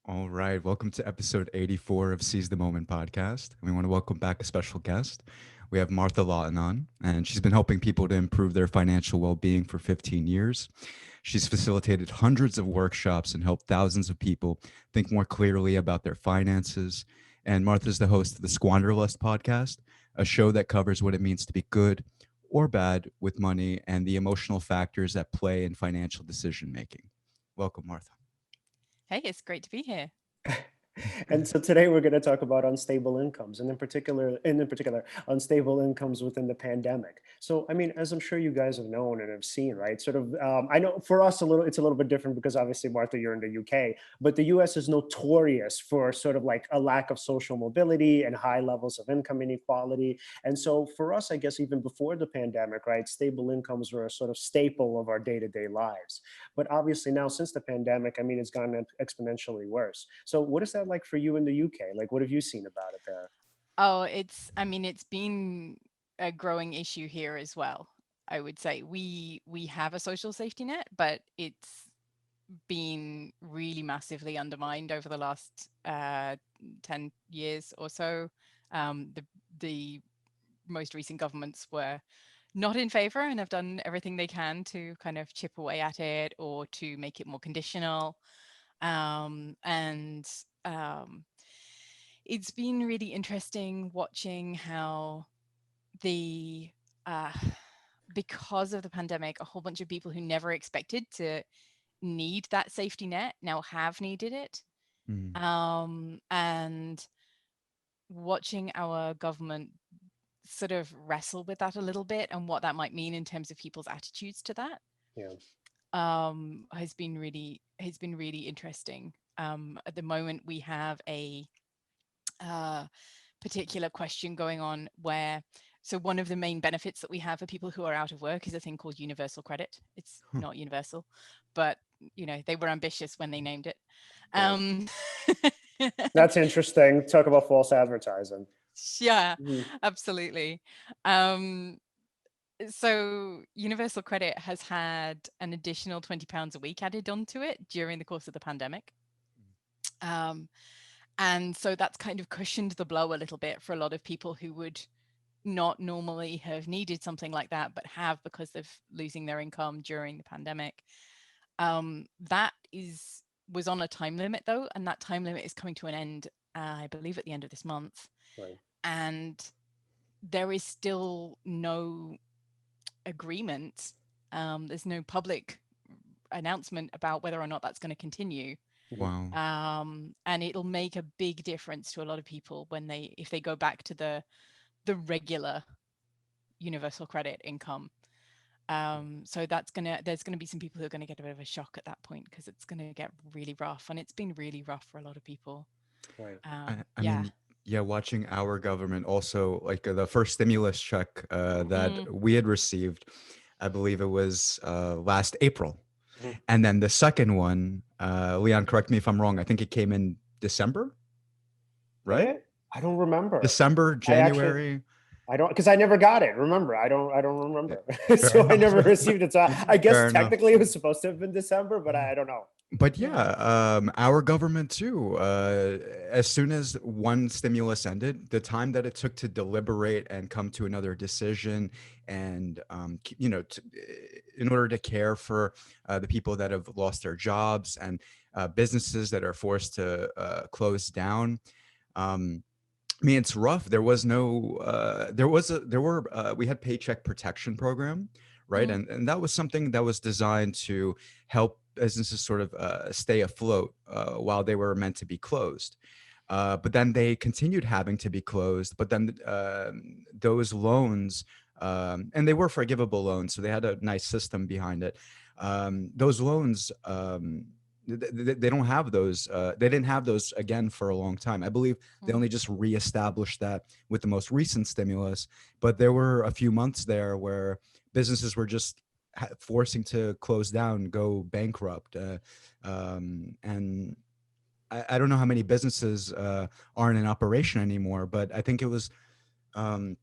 All right. Welcome to episode 84 of Seize the Moment podcast. We want to welcome back a special guest. We have Martha Lawton on, and she's been helping people to improve their financial well being for 15 years. She's facilitated hundreds of workshops and helped thousands of people think more clearly about their finances. And Martha's the host of the Squanderlust podcast, a show that covers what it means to be good or bad with money and the emotional factors at play in financial decision making. Welcome, Martha. Hey, it's great to be here. And so today we're going to talk about unstable incomes, and in particular, unstable incomes within the pandemic. So, I mean, as I'm sure you guys have known and have seen, right? I know for us it's a little bit different because obviously, Martha, you're in the UK, but the US is notorious for sort of like a lack of social mobility and high levels of income inequality. And so, for us, I guess even before the pandemic, right, stable incomes were a sort of staple of our day-to-day lives. But obviously now, since the pandemic, I mean, it's gone exponentially worse. So what is that like for you in the UK? Like, what have you seen about it there? Oh, it's been a growing issue here as well. I would say we have a social safety net, but it's been really massively undermined over the last 10 years or so. The most recent governments were not in favor and have done everything they can to kind of chip away at it or to make it more conditional. And It's been really interesting watching how the uh, because of the pandemic, a whole bunch of people who never expected to need that safety net now have needed it. Mm. And watching our government sort of wrestle with that a little bit and what that might mean in terms of people's attitudes to that Yeah. has been really interesting. At the moment, we have a uh, particular question going on where one of the main benefits that we have for people who are out of work is a thing called universal credit. It's Huh. not universal, but they were ambitious when they named it. Yeah. um That's interesting. Talk about false advertising. yeah, Mhm. absolutely. um so universal credit has had an additional £20 a week added onto it during the course of the pandemic. um and so that's kind of cushioned the blow a little bit for a lot of people who would not normally have needed something like that, but have because of losing their income during the pandemic. That was on a time limit though, and that time limit is coming to an end, I believe, at the end of this month. Right. And there is still no agreement. There's no public announcement about whether or not that's going to continue. Mhm. Wow. And it'll make a big difference to a lot of people if they go back to the regular universal credit income. So there's gonna be some people who are gonna get a bit of a shock at that point because it's gonna get really rough, and it's been really rough for a lot of people. Right. I Yeah. mean, yeah, watching our government also, like the first stimulus check that Mm. we had received, I believe it was last April. Mhm. And then the second one, Leon, correct me if I'm wrong, I think it came in December, Did right? it? I don't remember. December, I actually January. I don't, because I never got it. Remember, I don't Yeah, remember. fair So I enough. never received it. So I guess Fair enough. technically it was supposed to have been December, but I don't know. But Yeah. yeah, our government too. As soon as one stimulus ended, the time that it took to deliberate and come to another decision, and in order to care for the people that have lost their jobs and businesses that are forced to close down. Um, I mean, it's rough. There was no, there were, we had paycheck protection program, right? Mm. And that was something that was designed to help businesses sort of stay afloat while they were meant to be closed. But then they continued having to be closed. But then those loans, and they were forgivable loans, so they had a nice system behind it. Those loans, they don't have those. They didn't have those again for a long time. I believe they Mm. only just reestablished that with the most recent stimulus. But there were a few months there where businesses were just forcing to close down, go bankrupt, and I don't know how many businesses aren't in operation anymore. But I think it was um,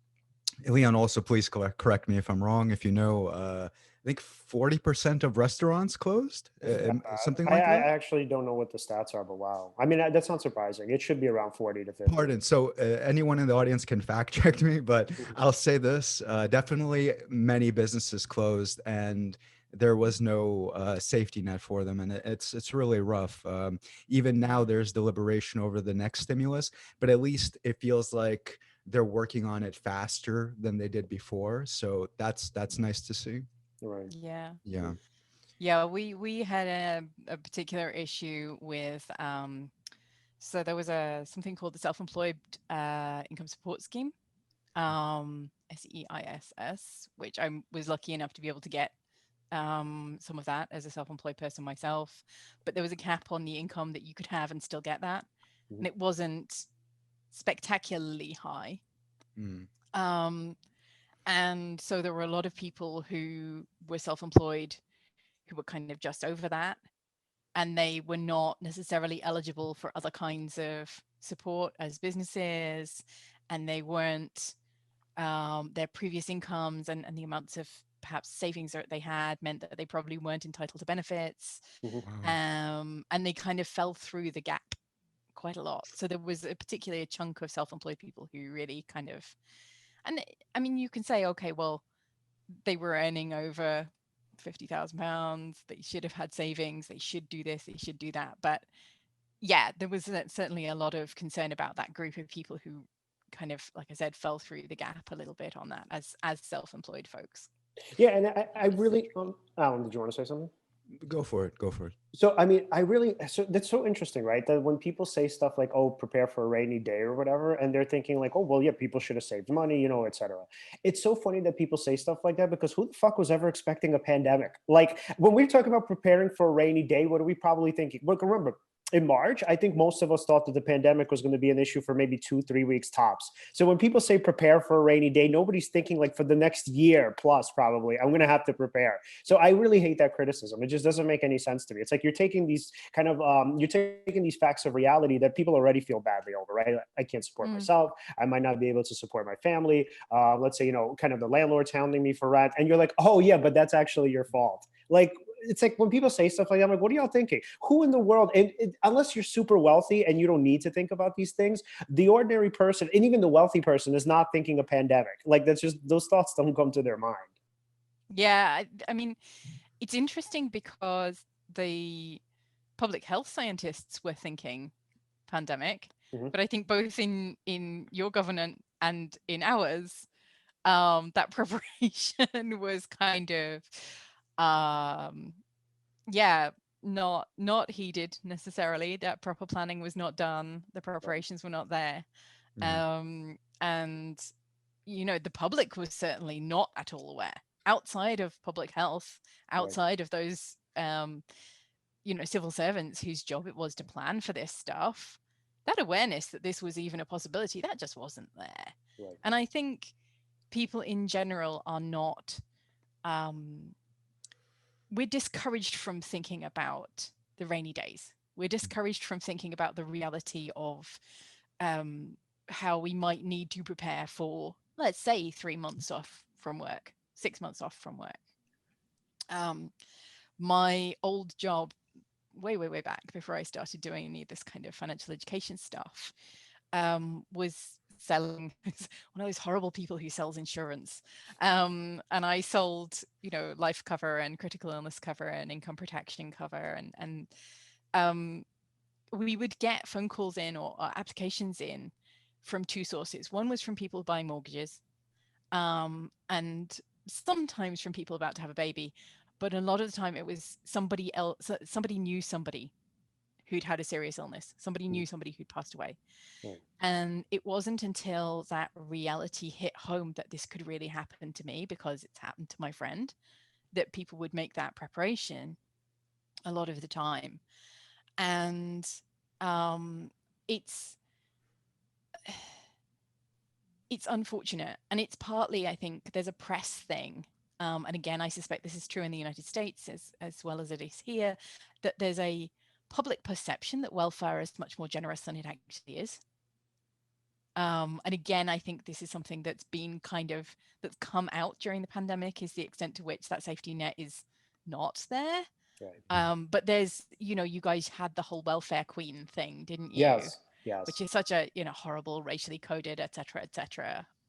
Leon, also please correct me if I'm wrong. If you know, I think 40% of restaurants closed, Is that bad? something I, like I that. actually don't know what the stats are, but wow. I mean, that's not surprising. It should be around 40 to 50. Pardon. So, anyone in the audience can fact check me, but Mhm. I'll say this: definitely, many businesses closed, and there was no safety net for them, and it's really rough. Even now, there's deliberation over the next stimulus, but at least it feels like they're working on it faster than they did before. So that's nice to see. Right. Yeah. Yeah. Yeah, we had a particular issue with so there was a something called the self-employed income support scheme, SEISS, which I was lucky enough to be able to get some of that as a self-employed person myself. But there was a cap on the income that you could have and still get that, Mhm. and it wasn't spectacularly high. Mm, Um, and so there were a lot of people who were self-employed who were kind of just over that, and they were not necessarily eligible for other kinds of support as businesses, and they weren't their previous incomes and the amounts of perhaps savings that they had meant that they probably weren't entitled to benefits, Mhm. wow. and they kind of fell through the gap quite a lot. So there was a particularly a chunk of self-employed people who really kind of, and I mean, you can say, okay, well, they were earning over £50,000. They should have had savings. They should do this. They should do that. But yeah, there was certainly a lot of concern about that group of people who kind of, like I said, fell through the gap a little bit on that as self-employed folks. Yeah, and I really, Alan, did you want to say something? Go for it. Go for it. So I mean, I really so that's so interesting, right? That when people say stuff like, "Oh, prepare for a rainy day" or whatever, and they're thinking like, "Oh, well, yeah, people should have saved money," etc. It's so funny that people say stuff like that because who the fuck was ever expecting a pandemic? Like when we talk about preparing for a rainy day, what are we probably thinking? Look, remember. In March, I think most of us thought that the pandemic was going to be an issue for maybe 2, 3 weeks tops. So when people say prepare for a rainy day, nobody's thinking like for the next year plus, probably, I'm going to have to prepare. So I really hate that criticism. It just doesn't make any sense to me. It's like you're taking these kind of you're taking these facts of reality that people already feel badly over, right? I can't support Mm, myself. I might not be able to support my family. Let's say, kind of the landlord's hounding me for rent, and you're like, oh yeah, but that's actually your fault. Like it's like when people say stuff like that, I'm like, what are y'all thinking? Who in the world? And unless you're super wealthy and you don't need to think about these things, the ordinary person and even the wealthy person is not thinking a pandemic. Like that's just those thoughts don't come to their mind. yeah, I mean, it's interesting because the public health scientists were thinking pandemic, Mhm. but I think both in your government and in ours, that preparation was kind of, um, yeah, not heeded necessarily. That proper planning was not done. The Right. preparations were not there, Mm, and the public was certainly not at all aware. Outside of public health, Right. outside of those civil servants whose job it was to plan for this stuff, that awareness that this was even a possibility, that just wasn't there. Right. And I think people in general are not, um, we're discouraged from thinking about the rainy days. We're discouraged from thinking about the reality of um, how we might need to prepare for, let's say, 3 months off from work, 6 months off from work. Um, my old job, way, way, way back before I started doing any of this kind of financial education stuff, was selling one of those horrible people who sells insurance. And I sold, life cover and critical illness cover and income protection cover. And um, we would get phone calls in or applications in from two sources. One was from people buying mortgages, and sometimes from people about to have a baby. But a lot of the time it was somebody else, somebody knew somebody who'd had a serious illness, somebody Mhm. knew somebody who'd passed away. Right. And it wasn't until that reality hit home that this could really happen to me because it's happened to my friend that people would make that preparation a lot of the time. And um, it's it's unfortunate, and it's partly, I think, there's a press thing. And again, I suspect this is true in the United States as well as it is here, that there's a public perception that welfare is much more generous than it actually is. And again, I think this is something that's been that's come out during the pandemic, is the extent to which that safety net is not there. Right. But there's, you guys had the whole welfare queen thing, didn't you? Yes. Yes. Which is such a, horrible, racially coded, et cetera,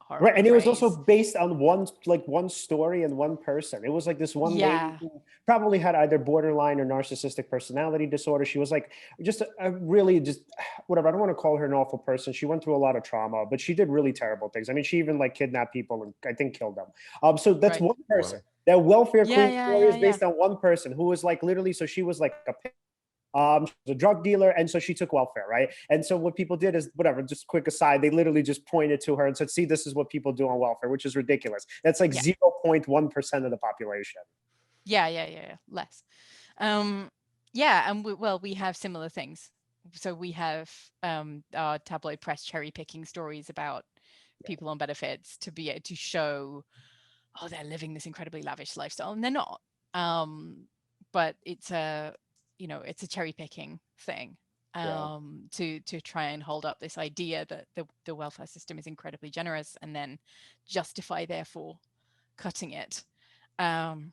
Right, horrible and it was also phrase. based on one story and one person. It was like this one lady Yeah, who probably had either borderline or narcissistic personality disorder. She was like just a really just whatever. I don't want to call her an awful person. She went through a lot of trauma, but she did really terrible things. I mean, she even like kidnapped people and I think killed them. So that's right. one person. Wow. That welfare Yeah, queen yeah, story yeah, is yeah. based on one person who was like literally. So she was like a she was a drug dealer, and so she took welfare, right? And so what people did is, whatever, just quick aside, they literally just pointed to her and said, see, this is what people do on welfare, which is ridiculous. That's like Yeah. 0.1% of the population. Yeah, yeah, yeah, yeah. Less. Um, yeah, and we have similar things. So we have our tabloid press cherry picking stories about Yeah, people on benefits to be able to show, oh, they're living this incredibly lavish lifestyle, and they're not. But it's a cherry picking thing, yeah, to try and hold up this idea that the welfare system is incredibly generous, and then justify therefore cutting it. Um,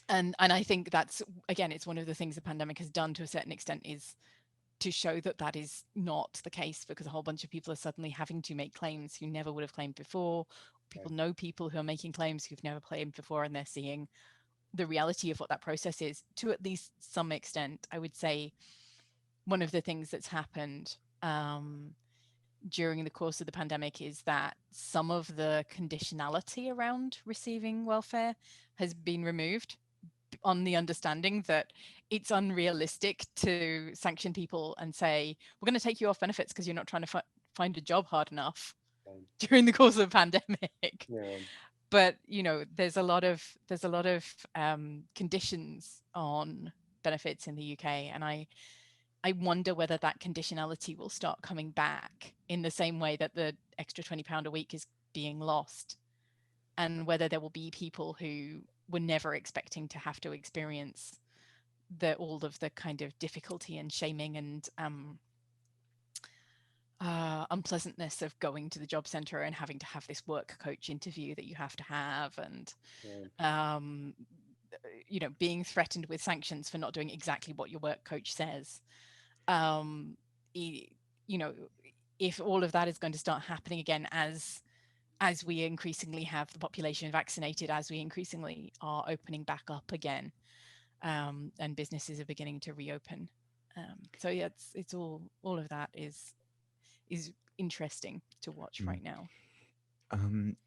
and I think that's, again, it's one of the things the pandemic has done to a certain extent, is to show that that is not the case, because a whole bunch of people are suddenly having to make claims who never would have claimed before. right, People know people who are making claims who've never claimed before, and they're seeing the reality of what that process is to at least some extent. I would say one of the things that's happened during the course of the pandemic is that some of the conditionality around receiving welfare has been removed, on the understanding that it's unrealistic to sanction people and say, we're going to take you off benefits because you're not trying to find a job hard enough right, during the course of a pandemic. yeah, But there's a lot of conditions on benefits in the UK, and I wonder whether that conditionality will start coming back in the same way that the extra £20 a week is being lost, and whether there will be people who were never expecting to have to experience all of the kind of difficulty and shaming and unpleasantness of going to the job center and having to have this work coach interview that you have to have, and yeah, um, being threatened with sanctions for not doing exactly what your work coach says. um, you know, if all of that is going to start happening again, as we increasingly have the population vaccinated, as we increasingly are opening back up again, and businesses are beginning to reopen. So yeah, it's all of that is interesting to watch Mm. right now.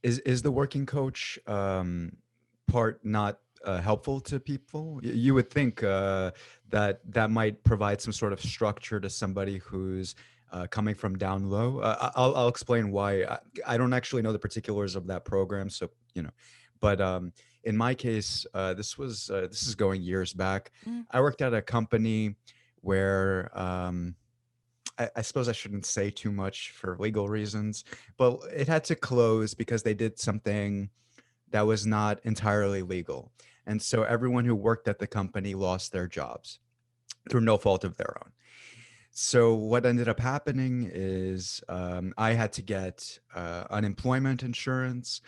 Is the working coach part not helpful to people? You would think that that might provide some sort of structure to somebody who's coming from down low. I'll explain why. I don't actually know the particulars of that program, so But in my case, this is going years back. Mm, I worked at a company where. I suppose I shouldn't say too much for legal reasons, but it had to close because they did something that was not entirely legal. And so everyone who worked at the company lost their jobs through no fault of their own. So what ended up happening is I had to get unemployment insurance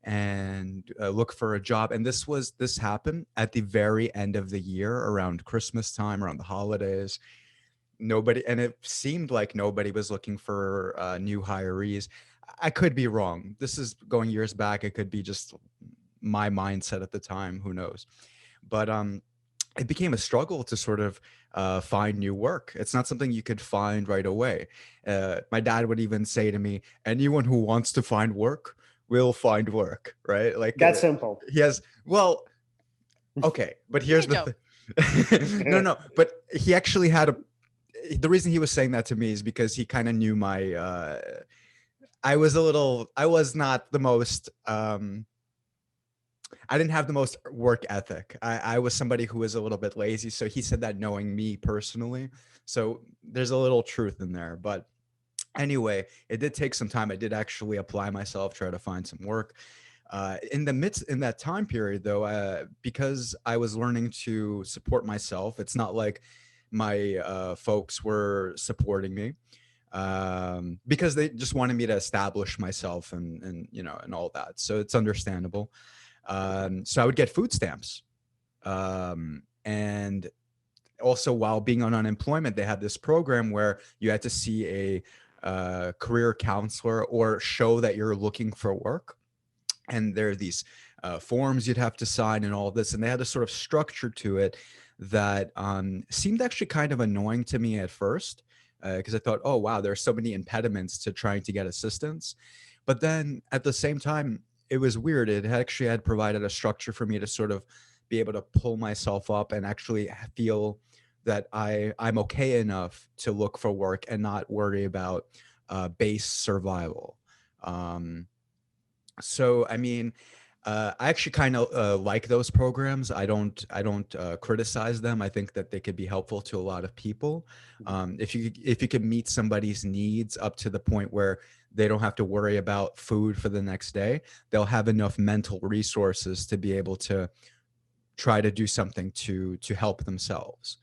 and look for a job. And this happened at the very end of the year, around Christmas time, around the holidays. Nobody, and it seemed like nobody was looking for new hirees. I could be wrong. This is going years back. It could be just my mindset at the time. Who knows? But it became a struggle to sort of find new work. It's not something you could find right away. My dad would even say to me, anyone who wants to find work will find work, right? Like that's simple. he has, well, okay, but give me here's a the job. no, no, but he actually had the reason he was saying that to me is because he kind of knew my I was not the most I didn't have the most work ethic. I was somebody who was a little bit lazy. So he said that knowing me personally. So there's a little truth in there. But anyway, it did take some time. I did actually apply myself, try to find some work. In that time period, though, because I was learning to support myself, it's not like my folks were supporting me. because they just wanted me to establish myself and and all that. So it's understandable. So I would get food stamps. And also, while being on unemployment, they had this program where you had to see a career counselor or show that you're looking for work. And there are these forms you'd have to sign and all of this. And they had a sort of structure to it that seemed actually kind of annoying to me at first, because I thought, oh, wow, there are so many impediments to trying to get assistance. But then at the same time, it was weird. It actually had provided a structure for me to sort of be able to pull myself up and actually feel that I'm okay enough to look for work and not worry about base survival. Um, so I mean, I actually kind of like those programs. I don't criticize them. I think that they could be helpful to a lot of people. If you can meet somebody's needs up to the point where they don't have to worry about food for the next day, they'll have enough mental resources to be able to try to do something to help themselves.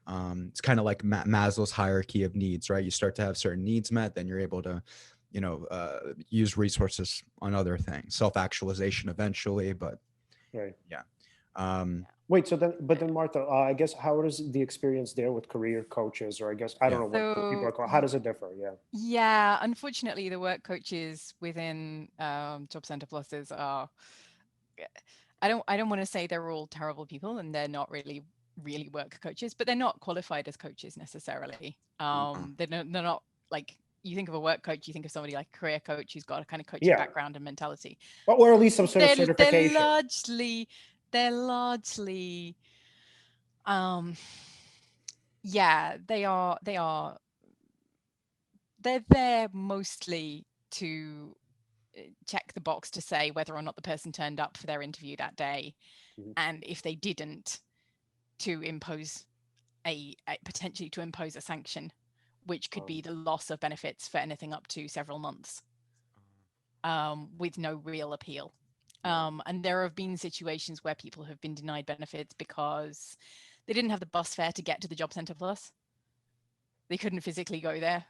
Right. It's kind of like Maslow's hierarchy of needs, right? You start to have certain needs met, then you're able to, use resources on other things, self-actualization eventually. But Right. yeah, um, Wait, so then, but then Martha, I guess how is the experience there with career coaches, or I guess I don't yeah, know what people So are called. How does it differ? Yeah. yeah, unfortunately, the work coaches within Job Centre Pluses are. I don't want to say they're all terrible people and they're not really work coaches, but they're not qualified as coaches necessarily. uh, They're not like you think of a work coach, you think of somebody like a career coach who's got a kind of coaching Yeah, background and mentality. or at least some sort of They're certification. largely um yeah, they're there mostly to check the box to say whether or not the person turned up for their interview that day, Mhm. and if they didn't, to impose potentially to impose a sanction, which could be Um, the loss of benefits for anything up to several months, with no real appeal. right. And there have been situations where people have been denied benefits because they didn't have the bus fare to get to the Job Centre Plus. They couldn't physically go there.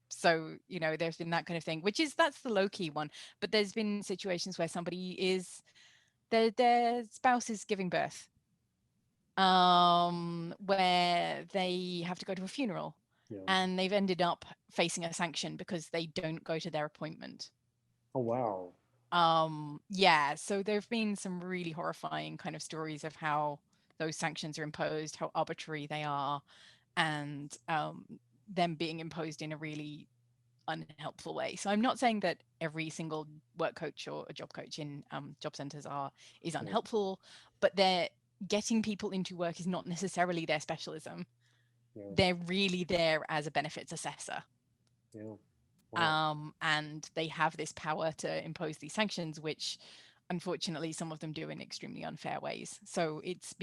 So, there's been that kind of thing, that's the low key one. But there's been situations where their spouse is giving birth, where they have to go to a funeral Yeah. and they've ended up facing a sanction because they don't go to their appointment. Oh wow. Yeah, so there have been some really horrifying kind of stories of how those sanctions are imposed, how arbitrary they are, and them being imposed in a really unhelpful way. So I'm not saying that every single work coach or a job coach in job centers is Right. unhelpful, but they're getting people into work is not necessarily their specialism. Yeah. They're really there as a benefits assessor. Yeah. Wow. And they have this power to impose these sanctions, which unfortunately some of them do in extremely unfair ways. So it's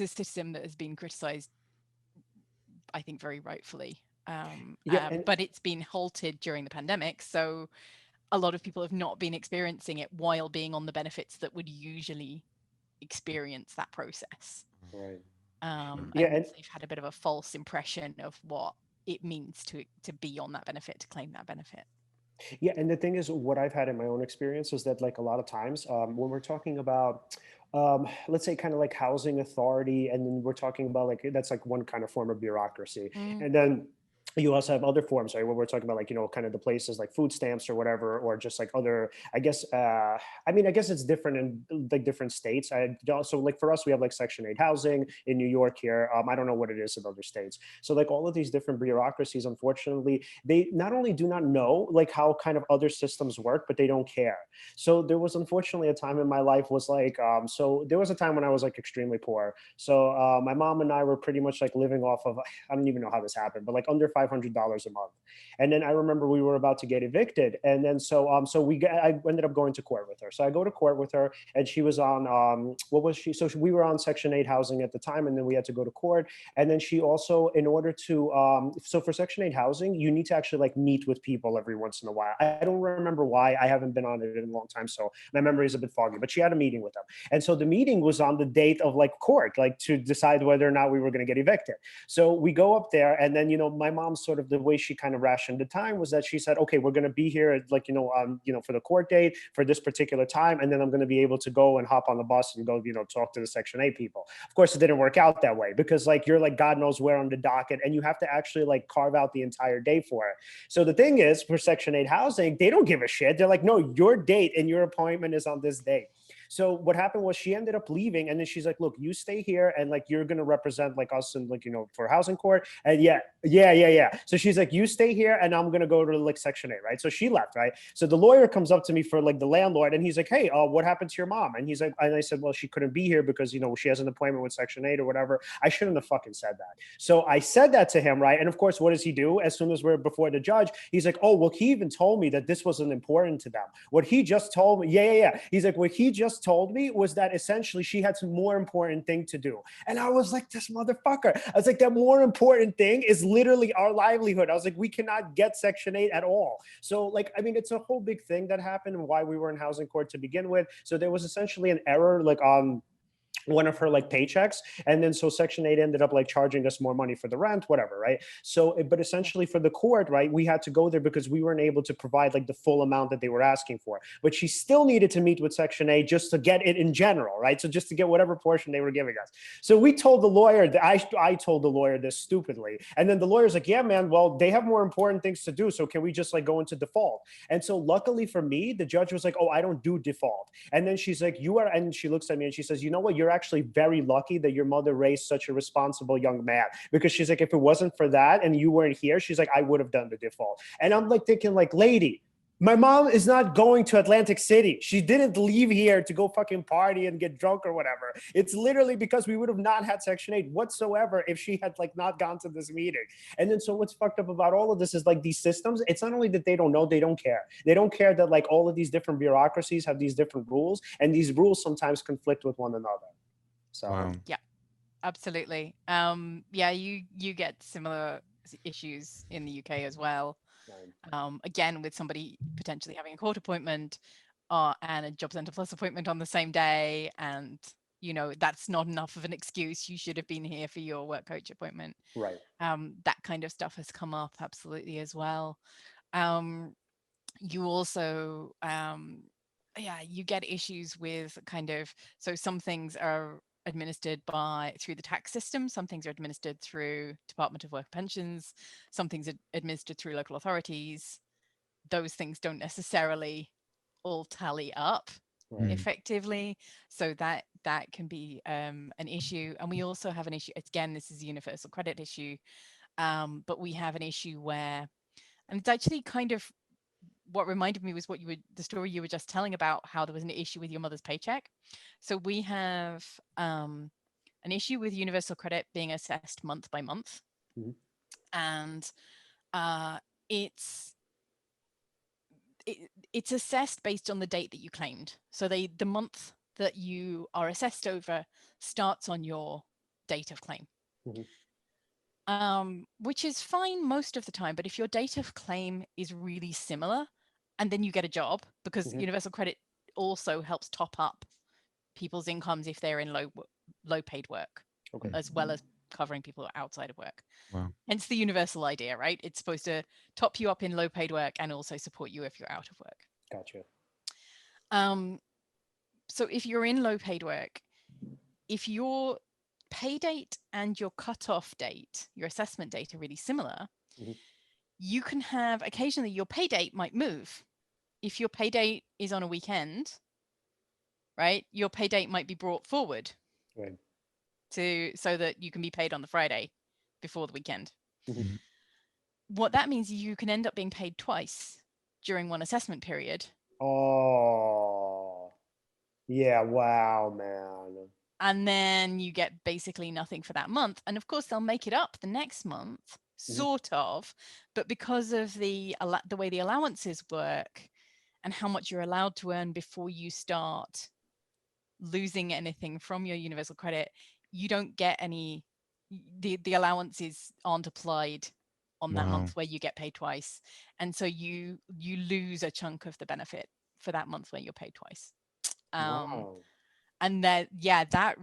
a system that has been criticized, I think, very rightfully. Yeah. And But it's been halted during the pandemic. So a lot of people have not been experiencing it while being on the benefits that would usually experience that process. right. sure. Yeah. And And they've had a bit of a false impression of what it means to be on that benefit, to claim that benefit. yeah, and the thing is, what I've had in my own experience is that, like, a lot of times, when we're talking about, let's say, kind of like housing authority, and then we're talking about, like, that's like one kind of form of bureaucracy, Mm. and then you also have other forms, right? When we're talking about, like, kind of the places like food stamps or whatever, or just like other, I guess, I mean, I guess it's different in like different states. I don't, so like for us, we have like Section 8 housing in New York here. I don't know what it is in other states. So like all of these different bureaucracies, unfortunately, they not only do not know like how kind of other systems work, but they don't care. So there was unfortunately a time in my life was like, so there was a time when I was like extremely poor. So my mom and I were pretty much like living off of, I don't even know how this happened, but like under $500 a month. And then I remember we were about to get evicted, and then I ended up going to court with her. So I go to court with her, and she was on what was she? So we were on Section 8 housing at the time, and then we had to go to court. And then she also, in order to so for Section 8 housing, you need to actually like meet with people every once in a while. I don't remember why. I haven't been on it in a long time, so my memory is a bit foggy. But she had a meeting with them, and so the meeting was on the date of like court, like to decide whether or not we were going to get evicted. So we go up there, and then my mom mom, sort of the way she kind of rationed the time was that she said, okay, we're going to be here at, like, for the court date for this particular time. And then I'm going to be able to go and hop on the bus and go, talk to the Section 8 people. Of course, it didn't work out that way because, like, you're like God knows where on the docket, and you have to actually like carve out the entire day for it. So the thing is, for Section 8 housing, they don't give a shit. They're like, no, your date and your appointment is on this day. So what happened was she ended up leaving, and then she's like, look, you stay here, and like you're gonna represent like us and like for housing court. And yeah. So she's like, you stay here, and I'm gonna go to like Section 8, right? So she left, right? So the lawyer comes up to me for like the landlord, and he's like, hey, what happened to your mom? And he's like, and I said, well, she couldn't be here because she has an appointment with Section 8 or whatever. I shouldn't have fucking said that. So I said that to him, right? And of course, what does he do? As soon as we're before the judge, he's like, oh, well, he even told me that this wasn't important to them. What he just told me, yeah. He's like, what he just told me was that essentially she had some more important thing to do. And I was like, this motherfucker. I was like, that more important thing is literally our livelihood. I was like, we cannot get Section 8 at all. So like, I mean, it's a whole big thing that happened and why we were in housing court to begin with. So there was essentially an error like on one of her like paychecks, and then so Section 8 ended up like charging us more money for the rent, whatever, right? So but essentially for the court, right, we had to go there because we weren't able to provide like the full amount that they were asking for, but she still needed to meet with Section 8 just to get it in general, right? So just to get whatever portion they were giving us. So we told the lawyer that I told the lawyer this stupidly, and then the lawyer's like, yeah man, well, they have more important things to do, so can we just like go into default? And so luckily for me, the judge was like, oh, I don't do default. And then she's like, and she looks at me and she says, you know what, you're actually very lucky that your mother raised such a responsible young man, because she's like, if it wasn't for that and you weren't here, she's like, I would have done the default. And I'm like thinking like, lady, my mom is not going to Atlantic City. She didn't leave here to go fucking party and get drunk or whatever. It's literally because we would have not had Section 8 whatsoever if she had like not gone to this meeting. And then so what's fucked up about all of this is like these systems, it's not only that they don't know, they don't care. They don't care that like all of these different bureaucracies have these different rules, and these rules sometimes conflict with one another. So Wow. Yeah, absolutely. Yeah, you get similar issues in the UK as well. Again, with somebody potentially having a court appointment and a job centre plus appointment on the same day, and that's not enough of an excuse. You should have been here for your work coach appointment. right. That kind of stuff has come up absolutely as well. You also you get issues with kind of, so some things are administered through the tax system, some things are administered through Department of Work Pensions, some things are administered through local authorities. Those things don't necessarily all tally up effectively, so that can be an issue. And we also have an issue, again, this is a universal credit issue, but we have an issue where, and it's actually kind of what reminded me was the story you were just telling about how there was an issue with your mother's paycheck. So we have an issue with universal credit being assessed month by month. And it's assessed based on the date that you claimed. So the month that you are assessed over starts on your date of claim. Which is fine most of the time, but if your date of claim is really similar, and then you get a job, because universal credit also helps top up people's incomes if they're in low paid work, as well as covering people outside of work. Wow. Hence the universal idea, right? It's supposed to top you up in low paid work and also support you if you're out of work. Gotcha. So if you're in low paid work, if your pay date and your cutoff date, your assessment date, are really similar, you can have, occasionally your pay date might move. If your pay date is on a weekend, right, your pay date might be brought forward so that you can be paid on the Friday before the weekend. What that means is you can end up being paid twice during one assessment period. Oh, yeah. Wow, man. And then you get basically nothing for that month. And of course, they'll make it up the next month, sort of. But because of the way the allowances work and how much you're allowed to earn before you start losing anything from your universal credit, you don't get any, the allowances aren't applied on that month where you get paid twice. And so you lose a chunk of the benefit for that month where you're paid twice. Wow. And that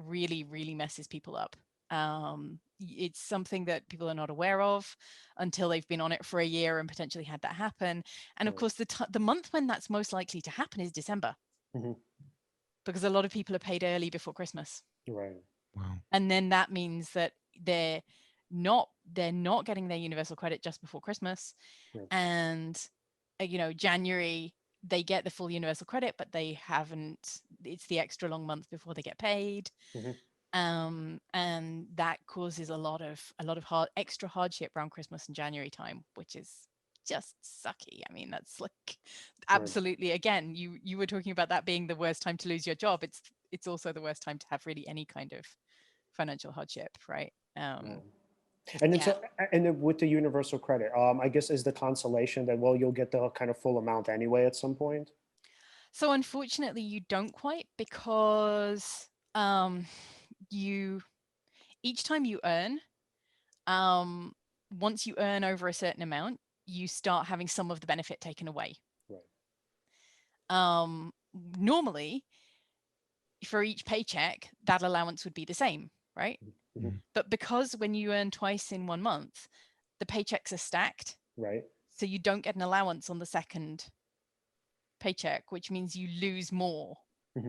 really, really messes people up. It's something that people are not aware of until they've been on it for a year and potentially had that happen. And of course, the month when that's most likely to happen is December, because a lot of people are paid early before Christmas. Right. Wow. And then that means that they're not getting their universal credit just before Christmas. And January they get the full universal credit, but they haven't. It's the extra long month before they get paid. And that causes a lot of extra hardship around Christmas and January time, which is just sucky. I mean, that's like absolutely, again, you were talking about that being the worst time to lose your job. It's also the worst time to have really any kind of financial hardship, right? And then and then with the universal credit, I guess is the consolation that, well, you'll get the kind of full amount anyway at some point. So unfortunately, you don't quite, because each time you earn, once you earn over a certain amount, you start having some of the benefit taken away. Normally, for each paycheck, that allowance would be the same, right? But because when you earn twice in 1 month, the paychecks are stacked. Right. So you don't get an allowance on the second paycheck, which means you lose more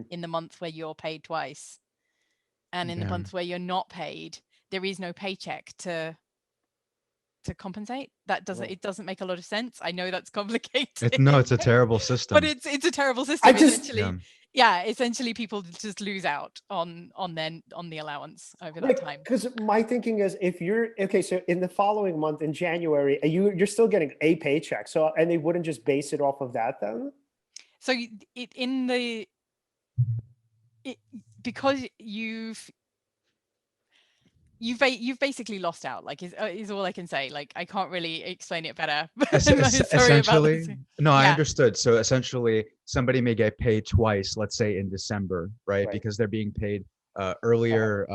in the month where you're paid twice. And in the month where you're not paid, there is no paycheck to compensate. It doesn't make a lot of sense. I know that's complicated. It's a terrible system. But it's a terrible system. Essentially, essentially people just lose out on the allowance over that time. Because my thinking is, if you're okay, so in the following month in January, you're still getting a paycheck. So, and they wouldn't just base it off of that then? So because you've basically lost out, like is all I can say. Like, I can't really explain it better. Sorry about this. No, I understood. So essentially somebody may get paid twice, let's say in December, right? Because they're being paid earlier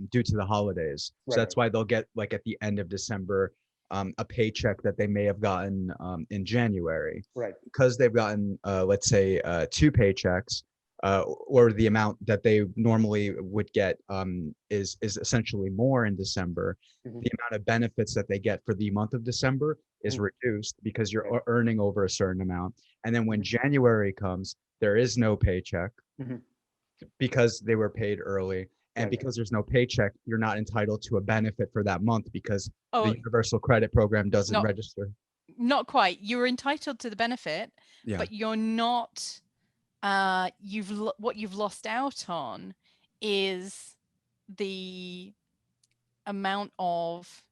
due to the holidays. So that's why they'll get, like, at the end of December, a paycheck that they may have gotten in January. Right. Because they've gotten, let's say, 2 paychecks, or the amount that they normally would get is essentially more in December. The amount of benefits that they get for the month of December is reduced because you're earning over a certain amount. And then when January comes, there is no paycheck because they were paid early. And because there's no paycheck, you're not entitled to a benefit for that month because the Universal Credit Program doesn't register. Not quite. You're entitled to the benefit, but you're not. What you've lost out on is the amount of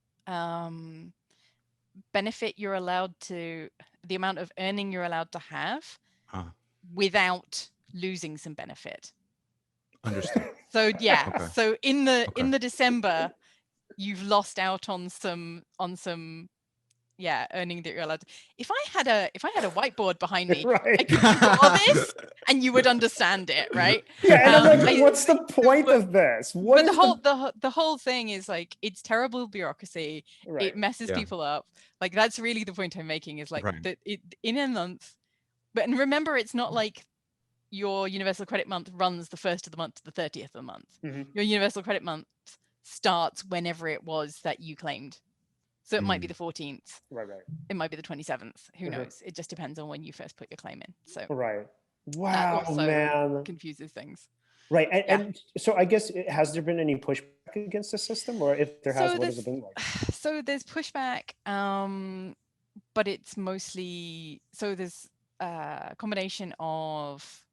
benefit you're allowed to, the amount of earning you're allowed to have without losing some benefit. Understood. So so in the December, you've lost out on some earning that you're allowed to. If I had a whiteboard behind me, I could draw this and you would understand it, right? And I'm like, what's the point of this? But the whole thing is, like, it's terrible bureaucracy. It messes people up. Like, that's really the point I'm making, is like that in a month. And remember, it's not like your universal credit month runs the 1st of the month to the 30th of the month. Your universal credit month starts whenever it was that you claimed. So it might be the 14th. Right. It might be the 27th. Who knows? It just depends on when you first put your claim in. So Wow, that also man, confuses things. Right. And so I guess, has there been any pushback against the system, or if there has, what has it been like? So there's pushback, but it's mostly, so there's a combination of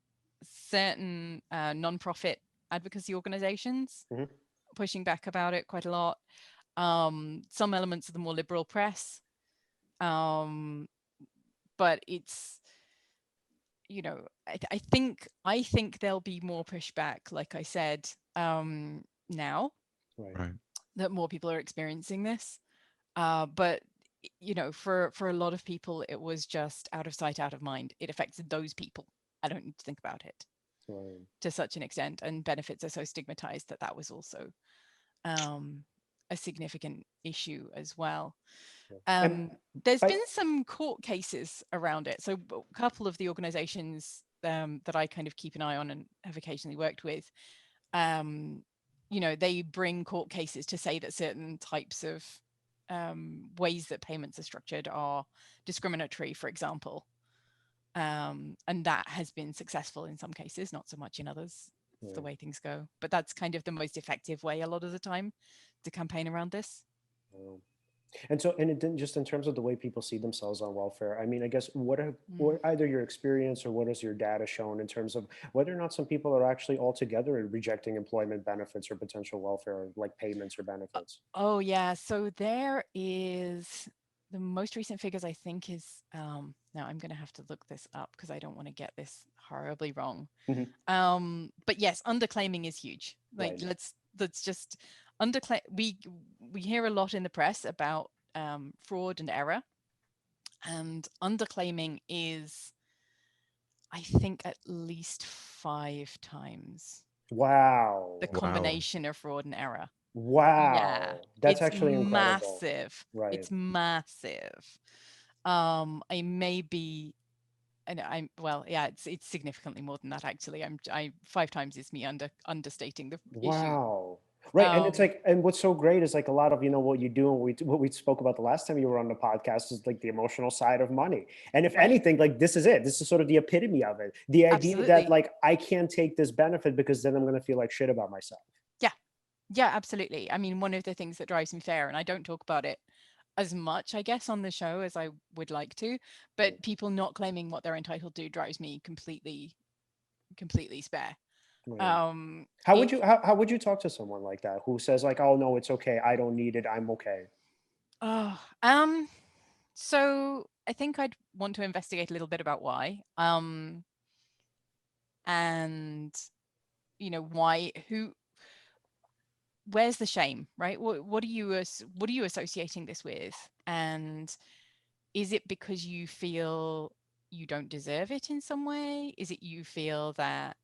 certain non-profit advocacy organizations pushing back about it quite a lot. Some elements of the more liberal press, but it's, I think there'll be more pushback, like I said, now that more people are experiencing this, but for a lot of people, it was just out of sight, out of mind. It affected those people. I don't need to think about it to such an extent, and benefits are so stigmatized that was also a significant issue as well. There's been some court cases around it. So a couple of the organizations that I kind of keep an eye on and have occasionally worked with, they bring court cases to say that certain types of ways that payments are structured are discriminatory, for example. And that has been successful in some cases, not so much in others. It's the Yeah. way things go. But that's kind of the most effective way a lot of the time to campaign around this. Wow. And so, and it didn't just in terms of the way people see themselves on welfare. I mean, I guess Mm. what either your experience or what has your data shown in terms of whether or not some people are actually altogether rejecting employment benefits or potential welfare like payments or benefits? Oh yeah, so there is the most recent figures I think is now I'm going to have to look this up because I don't want to get this horribly wrong. Mhm. But yes, underclaiming is huge. Like Right. let's just underclaim. We hear a lot in the press about fraud and error, and underclaiming is, I think, at least 5 times the Wow. Wow. combination of fraud and error. Yeah, Wow. That's it's actually incredible. massive. Right. It's massive. I may be, and I'm well, yeah, it's significantly more than that actually. I 5 times is me understating the issue. Wow. Right. And it's Um, like, and what's so great is like a lot of, what you do and what we spoke about the last time you were on the podcast is like the emotional side of money. And if right? anything, like this is it. This is sort of the epitome of it. The idea that Absolutely. like I can't take this benefit because then I'm going to feel like shit about myself. Yeah. Yeah, absolutely. I mean, one of the things that drives me fair, and I don't talk about it as much, I guess, on the show as I would like to, Right. but people not claiming what they're entitled to drives me completely spare. Right. It How would you talk to someone like that who says like, oh no, it's okay. I don't need it. I'm okay. oh so I think I'd want to investigate a little bit about why. And why, where's the shame, right? What are you associating this with? And is it because you feel you don't deserve it in some way? Is it you feel that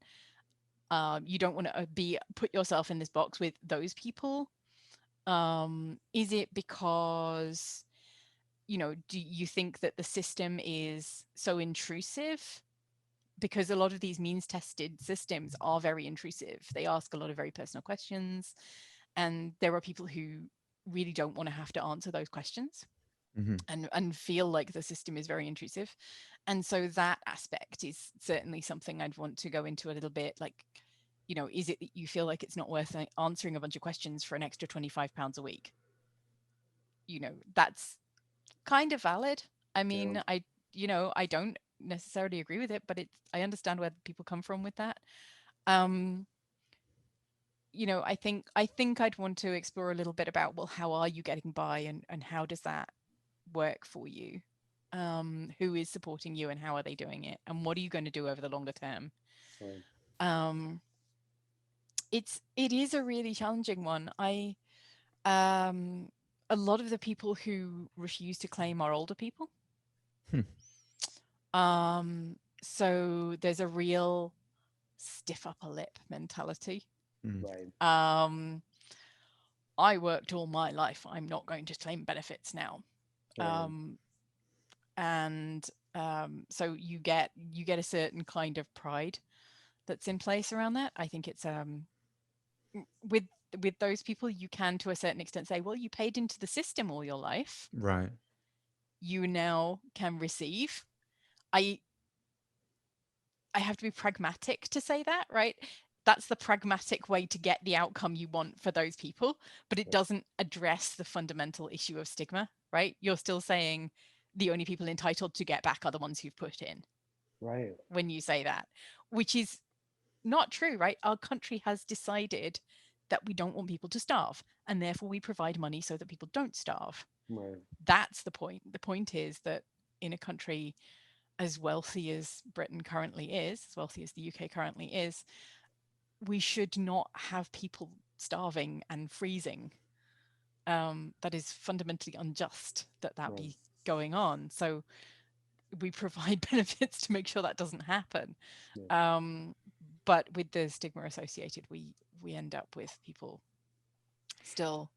you don't want to be put yourself in this box with those people? Is it because do you think that the system is so intrusive? Because a lot of these means tested systems are very intrusive. They ask a lot of very personal questions, and there are people who really don't want to have to answer those questions Hmm. and feel like the system is very intrusive. And so that aspect is certainly something I'd want to go into a little bit. Like, is it that you feel like it's not worth answering a bunch of questions for an extra £25 a week? That's kind of valid. I Yeah. mean, I don't necessarily agree with it, but I understand where people come from with that. Um, I think I'd want to explore a little bit about, well, how are you getting by, and how does that work for you? Who is supporting you and how are they doing it? And what are you going to do over the longer term? Right. Um, it is a really challenging one. Um a lot of the people who refuse to claim are older people. Hmm. So there's a real stiff upper lip mentality. Hmm. Right. Um, I worked all my life. I'm not going to claim benefits now. Right. Um, and so you get a certain kind of pride that's in place around that. I think it's with with those people, you can to a certain extent say, well, you paid into the system all your life. Right. You now can receive. I I have to be pragmatic to say that, right? That's the pragmatic way to get the outcome you want for those people, but it doesn't address the fundamental issue of stigma, right? You're still saying the only people entitled to get back are the ones who've put in Right. when you say that, which is not true, right? Our country has decided that we don't want people to starve, and therefore we provide money so that people don't starve. Right. That's the point. The point is that in a country as wealthy as Britain currently is, as wealthy as the UK currently is, we should not have people starving and freezing. That is fundamentally unjust that Right. be going on. So we provide benefits to make sure that doesn't happen. Yeah. Um, but with the stigma associated, we end up with people still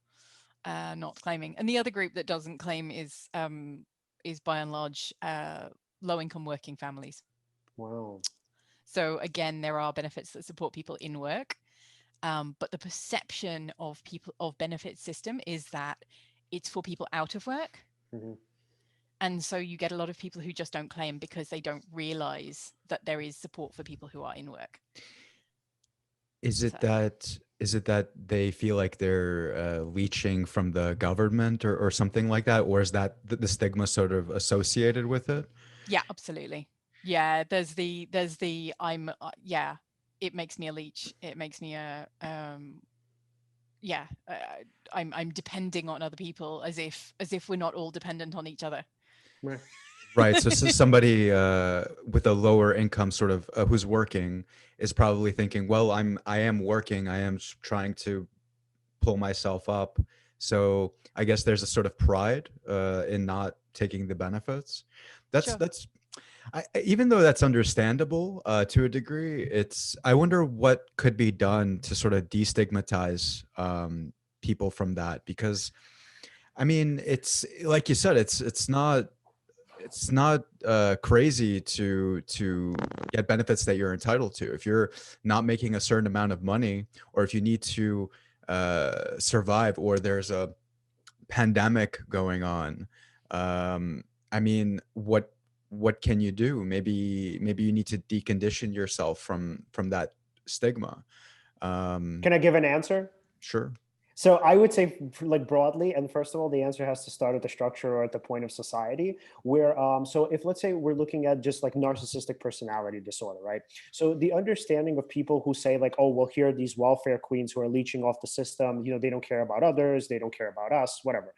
not claiming. And the other group that doesn't claim is by and large low income working families. Wow. So again, there are benefits that support people in work. But the perception of people of benefit system is that it's for people out of work. Mhm. And so you get a lot of people who just don't claim because they don't realize that there is support for people who are in work. Is So it that they feel like they're leeching from the government or something like that, or is that the stigma sort of associated with it? yeah, absolutely. Yeah, there's the yeah, it makes me a leech. It makes me a yeah, I'm depending on other people as if we're not all dependent on each other. Right. Right. So, somebody with a lower income, sort of who's working, is probably thinking, "Well, I am working. I am trying to pull myself up." So, I guess there's a sort of pride in not taking the benefits. Sure. That's even though that's understandable to a degree. I wonder what could be done to sort of destigmatize people from that, because I mean, it's like you said, it's not crazy to get benefits that you're entitled to if you're not making a certain amount of money, or if you need to survive, or there's a pandemic going on. I mean, what can you do? Maybe you need to decondition yourself from that stigma. um Can I give an answer? sure. So I would say, like broadly, and first of all, the answer has to start at the structure or at the point of society. Where, so if let's say we're looking at just like narcissistic personality disorder, right? So the understanding of people who say like, oh, well, here are these welfare queens who are leeching off the system. They don't care about others, they don't care about us, whatever.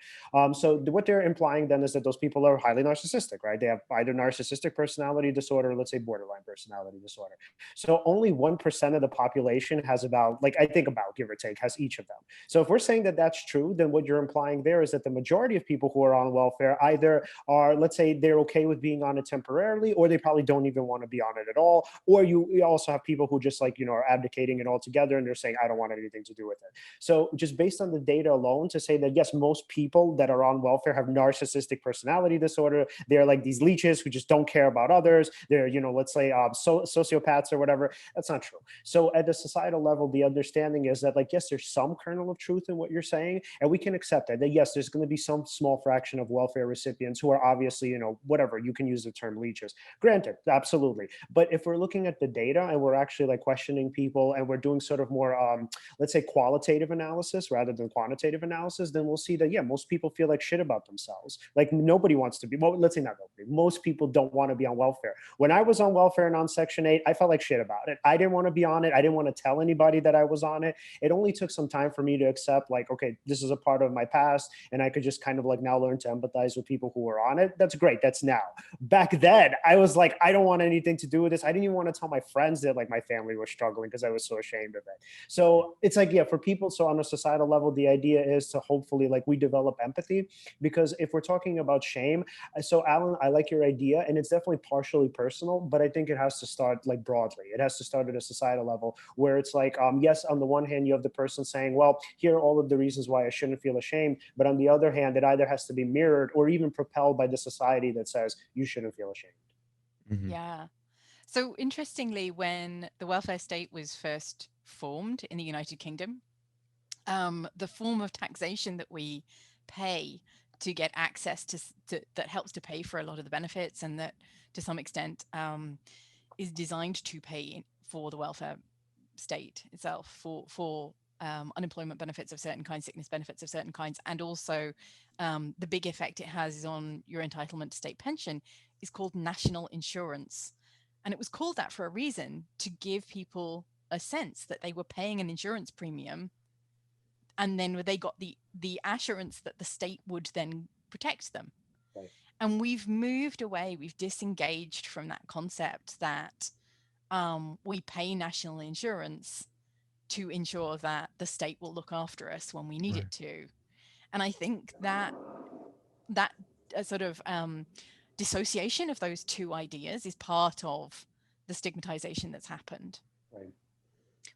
So what they're implying then is that those people are highly narcissistic, right? They have either narcissistic personality disorder, or let's say borderline personality disorder. So only 1% of the population has about, like I think about, give or take, has each of them. So if we're saying that that's true, then what you're implying there is that the majority of people who are on welfare either are, let's say, they're okay with being on it temporarily, or they probably don't even want to be on it at all. Or you also have people who just like, are abdicating it altogether and they're saying, I don't want anything to do with it. So just based on the data alone, to say that yes, most people that are on welfare have narcissistic personality disorder. They're like these leeches who just don't care about others. They're, let's say sociopaths or whatever. That's not true. So at the societal level, the understanding is that like, yes, there's some kernel of truth in what you're saying, and we can accept that yes, there's going to be some small fraction of welfare recipients who are obviously, whatever, you can use the term leeches, granted, absolutely. But if we're looking at the data and we're actually like questioning people and we're doing sort of more let's say qualitative analysis rather than quantitative analysis, then we'll see that yeah, most people feel like shit about themselves. Like nobody wants to be, well, let's say not nobody, most people don't want to be on welfare. When I was on welfare and on Section 8, I felt like shit about it. I didn't want to be on it. I didn't want to tell anybody that I was on it. It only took some time for me to accept like, okay, this is a part of my past, and I could just kind of like now learn to empathize with people who are on it. That's great. That's now. Back then, I was like, I don't want anything to do with this. I didn't even want to tell my friends that like my family was struggling because I was so ashamed of it. So it's like, yeah, for people, so on a societal level, the idea is to hopefully like we develop empathy, because if we're talking about shame, so Alan, I like your idea, and it's definitely partially personal, but I think it has to start like broadly. It has to start at a societal level where it's like, yes, on the one hand, you have the person saying, well, here are all of the reasons why I shouldn't feel ashamed. But on the other hand, it either has to be mirrored or even propelled by the society that says you shouldn't feel ashamed. Mhm. Yeah. So interestingly, when the welfare state was first formed in the United Kingdom, the form of taxation that we pay to get access to that helps to pay for a lot of the benefits, and that to some extent is designed to pay for the welfare state itself, for unemployment benefits of certain kinds, sickness benefits of certain kinds, and also the big effect it has on your entitlement to state pension is called national insurance. And it was called that for a reason, to give people a sense that they were paying an insurance premium, and then they got the assurance that the state would then protect them. Right. And we've moved away, we've disengaged from that concept that we pay national insurance to ensure that the state will look after us when we need Right. it to. And I think that that sort of dissociation of those two ideas is part of the stigmatization that's happened. Right.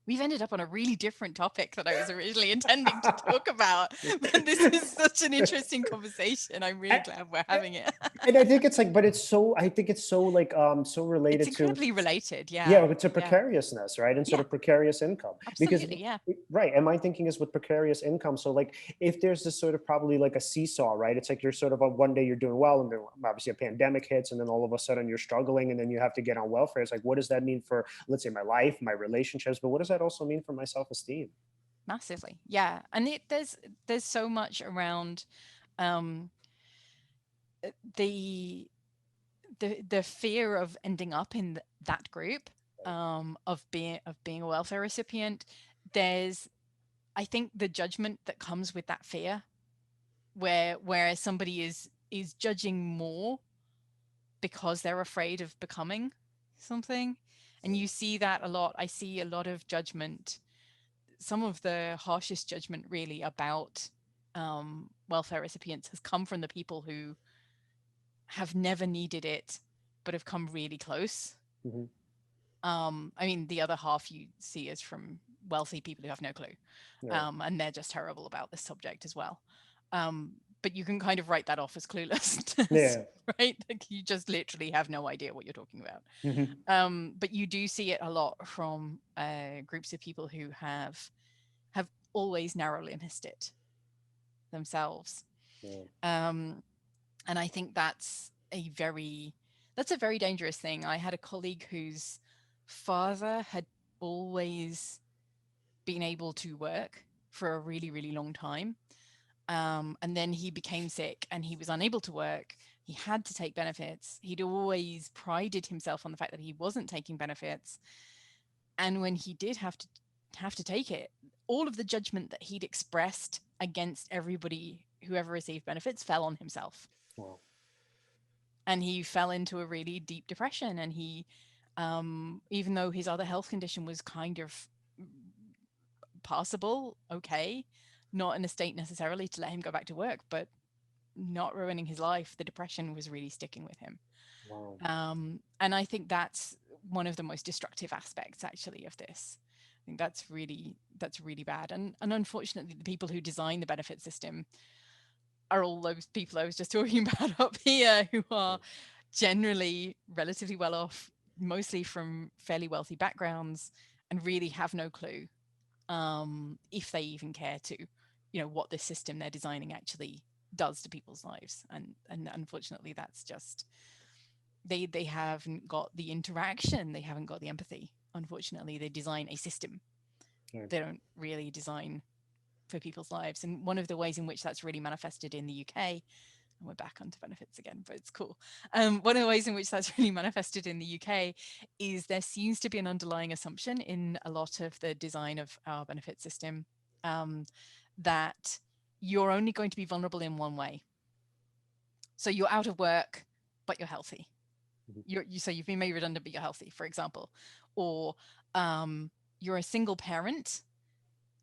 we've ended up on a really different topic that I was originally intending to talk about. But this is such an interesting conversation. I'm really glad we're having it. And I think it's like, but it's so, I think it's so like, so It's related to, incredibly related. yeah, Yeah. to Yeah. precariousness, right? And sort Yeah. of precarious income. Because, Absolutely. Yeah. right, and my thinking is with precarious income. So like, if there's this sort of probably like a seesaw, right? It's like you're sort of one day you're doing well, and then obviously a pandemic hits, and then all of a sudden you're struggling, and then you have to get on welfare. It's like, what does that mean for, let's say, my life, my relationships, but what does that also mean for my self-esteem? Massively. Yeah. And there's so much around um the the fear of ending up in that group, of being a welfare recipient. There's, I think, the judgment that comes with that fear, where somebody is judging more because they're afraid of becoming something. And you see that a lot. I see a lot of judgment, some of the harshest judgment really about welfare recipients has come from the people who have never needed it but have come really close. Hmm. I mean, the other half you see is from wealthy people who have no clue, Yeah. and they're just terrible about this subject as well. But you can kind of write that off as clueless, Yeah. right? Like you just literally have no idea what you're talking about. Hmm. But you do see it a lot from groups of people who have always narrowly missed it themselves. Yeah. Um, and I think that's a very dangerous thing. I had a colleague whose father had always been able to work for a really, really long time. And then he became sick and he was unable to work. He had to take benefits. He'd always prided himself on the fact that he wasn't taking benefits. And when he did have to take it, all of the judgment that he'd expressed against everybody who ever received benefits fell on himself. Wow. And he fell into a really deep depression. And he, even though his other health condition was kind of passable, okay, not in a state necessarily to let him go back to work, but not ruining his life, the depression was really sticking with him. Wow. And I think that's one of the most destructive aspects actually of this. I think that's really bad. And unfortunately, the people who design the benefit system are all those people I was just talking about up here, who are generally relatively well off, mostly from fairly wealthy backgrounds, and really have no clue, if they even care to, what this system they're designing actually does to people's lives. And unfortunately, that's just, they haven't got the interaction, they haven't got the empathy. Unfortunately, they design a system. Yeah. They don't really design for people's lives. And one of the ways in which that's really manifested in the UK, and we're back onto benefits again, but it's cool. One of the ways in which that's really manifested in the UK is there seems to be an underlying assumption in a lot of the design of our benefit system, that you're only going to be vulnerable in one way. So you're out of work, but you're healthy. Mhm. So you've been made redundant, but you're healthy, for example. Or you're a single parent.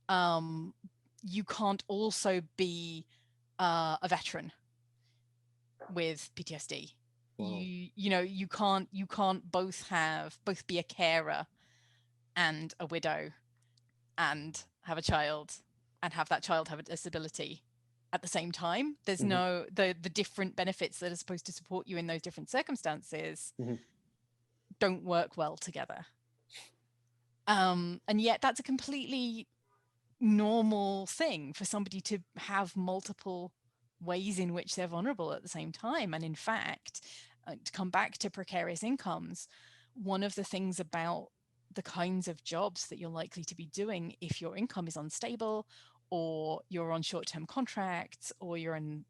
Um, you can't also be a veteran with PTSD. Wow. You can't both be a carer and a widow and have a child and have that child have a disability at the same time. There's Hmm. no the different benefits that are supposed to support you in those different circumstances Hmm. don't work well together. And yet that's a completely normal thing for somebody to have multiple ways in which they're vulnerable at the same time. And in fact, to come back to precarious incomes, one of the things about the kinds of jobs that you're likely to be doing if your income is unstable, or you're on short-term contracts, or you're in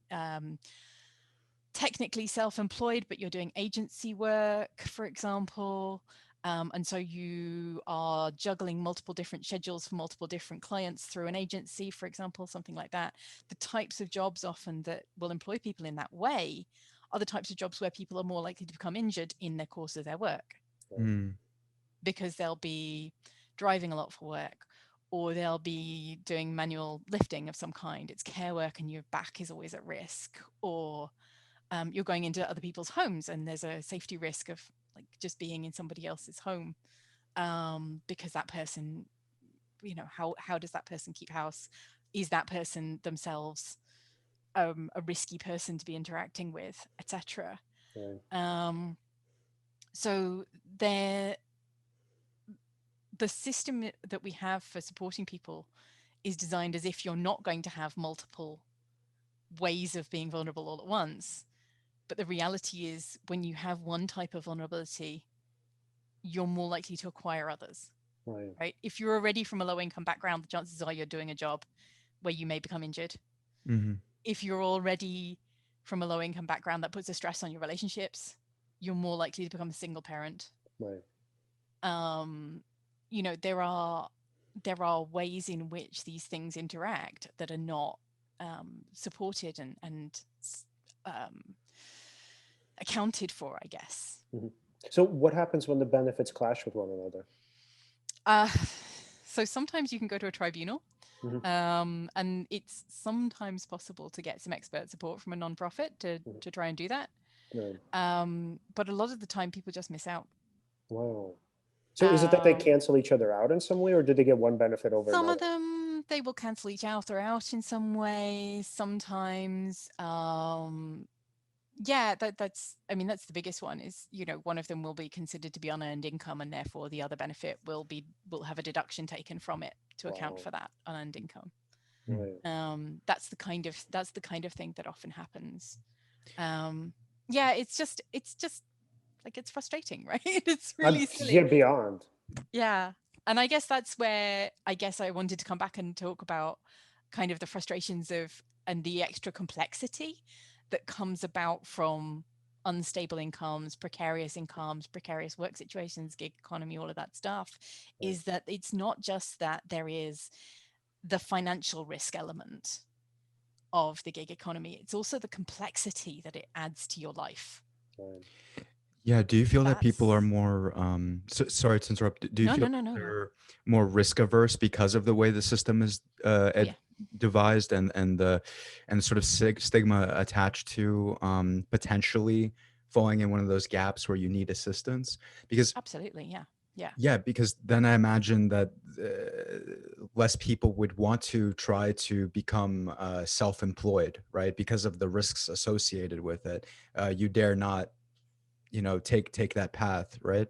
technically self-employed, but you're doing agency work, for example. And so you are juggling multiple different schedules for multiple different clients through an agency, for example, something like that. The types of jobs often that will employ people in that way are the types of jobs where people are more likely to become injured in the course of their work, Mm. because they'll be driving a lot for work, or they'll be doing manual lifting of some kind. It's care work and your back is always at risk. Or you're going into other people's homes and there's a safety risk of like just being in somebody else's home, because that person how does that person keep house? Is that person themselves a risky person to be interacting with, etc. Right. So there, the system that we have for supporting people is designed as if you're not going to have multiple ways of being vulnerable all at once. But the reality is, when you have one type of vulnerability, you're more likely to acquire others, Right. right? If you're already from a low income background, the chances are you're doing a job where you may become injured. Mm-hmm. If you're already from a low income background, that puts a stress on your relationships, you're more likely to become a single parent. Right. Um, there are ways in which these things interact that are not supported and um, accounted for, I guess. Mhm. So what happens when the benefits clash with one another? Uh, so sometimes you can go to a tribunal, Mhm. and it's sometimes possible to get some expert support from a nonprofit Mhm. to try and do that. Right. But a lot of the time, people just miss out. Wow. So is it that they Um, cancel each other out in some way, or did they get one benefit over some of another? them, they will cancel each other out in some way. Sometimes, yeah, that's the biggest one is, one of them will be considered to be unearned income, and therefore the other benefit will have a deduction taken from it to account Wow. for that unearned income. Right. That's the kind of thing that often happens. Yeah, it's just like, it's frustrating, right? It's really Yeah, silly. beyond. Yeah. And I guess that's where I guess I wanted to come back and talk about kind of the frustrations of and the extra complexity that comes about from unstable incomes, precarious work situations, gig economy, all of that stuff, Right. is that it's not just that there is the financial risk element of the gig economy, it's also the complexity that it adds to your life. Right. Yeah. Do you feel that people are That's more, sorry to interrupt. Do you no, feel no, that no, no, no. they're more risk averse because of the way the system is Oh yeah, devised, and sort of stigma attached to potentially falling in one of those gaps where you need assistance? Because absolutely. Yeah. Yeah. yeah, because then I imagine that less people would want to try to become self-employed, right? Because of the risks associated with it. You dare not, take that path, right?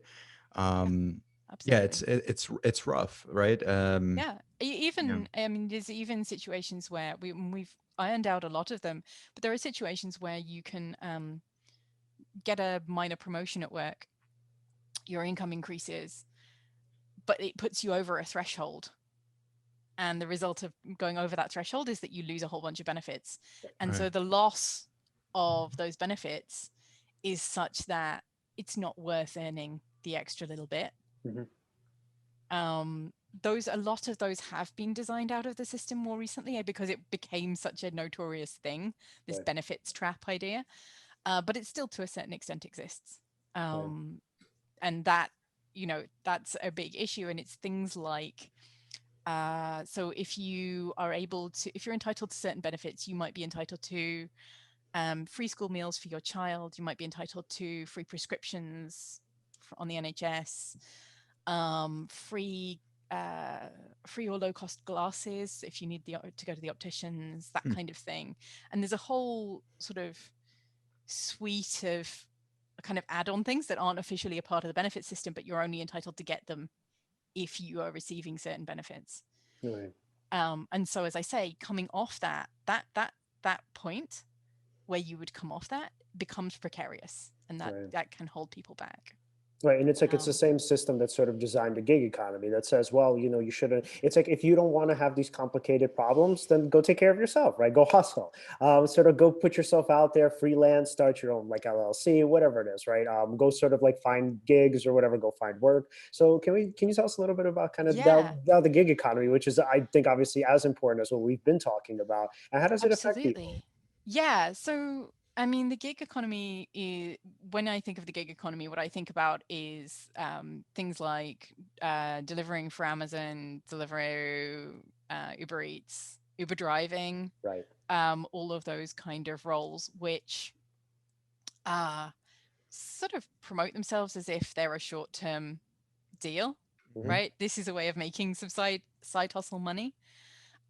Yeah. um yeah, Absolutely. it's rough, right? Yeah. Yeah. Even, I mean, there's even situations where we've ironed out a lot of them, but there are situations where you can get a minor promotion at work, your income increases, but it puts you over a threshold. And the result of going over that threshold is that you lose a whole bunch of benefits. And Right. so the loss of those benefits is such that it's not worth earning the extra little bit. Mhm. Um, those A lot of those have been designed out of the system more recently because it became such a notorious thing, this Right. benefits trap idea. But it still, to a certain extent, exists. Right. Um, and that's a big issue. And it's things like, so if you're entitled to certain benefits, you might be entitled to free school meals for your child. You might be entitled to free prescriptions on the NHS, free free or low cost glasses if you need to go to the opticians, that Hmm. kind of thing. And there's a whole sort of suite of kind of add-on things that aren't officially a part of the benefit system, but you're only entitled to get them if you are receiving certain benefits. Right. And so, as I say, coming off that point where you would come off that becomes precarious, and that Right. that can hold people back. Right. And it's like it's the Um, same system that's sort of designed the gig economy that says, well, you shouldn't. It's like if you don't want to have these complicated problems, then go take care of yourself, right? Go hustle. Sort of go put yourself out there, freelance, start your own like LLC, whatever it is, right? Go sort of like find gigs or whatever, go find work. So can you tell us a little bit about kind of yeah, the gig economy, which is I think obviously as important as what we've been talking about, and how does it affect people? absolutely. Yeah. So, I mean, the gig economy is, when I think of the gig economy, what I think about is things like delivering for Amazon, Deliveroo, Uber Eats, Uber driving, Right. all of those kind of roles, which uh, sort of promote themselves as if they're a short term deal. Mhm. right? This is a way of making some side hustle money.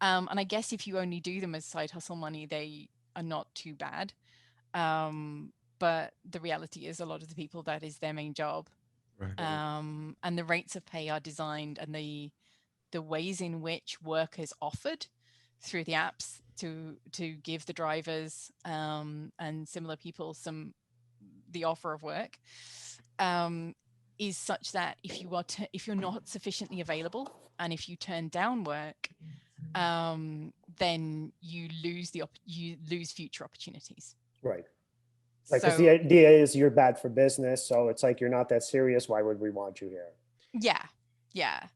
And I guess if you only do them as side hustle money, they are not too bad. But the reality is, a lot of the people, that is their main job. Right. And the rates of pay are designed, and the ways in which work is offered through the apps to give the drivers and similar people the offer of work, um, is such that if you're not sufficiently available, and if you turn down work, then you lose future opportunities. Right. Like, because the So idea is you're bad for business, so it's like you're not that serious. Why would we want you here? yeah, yeah.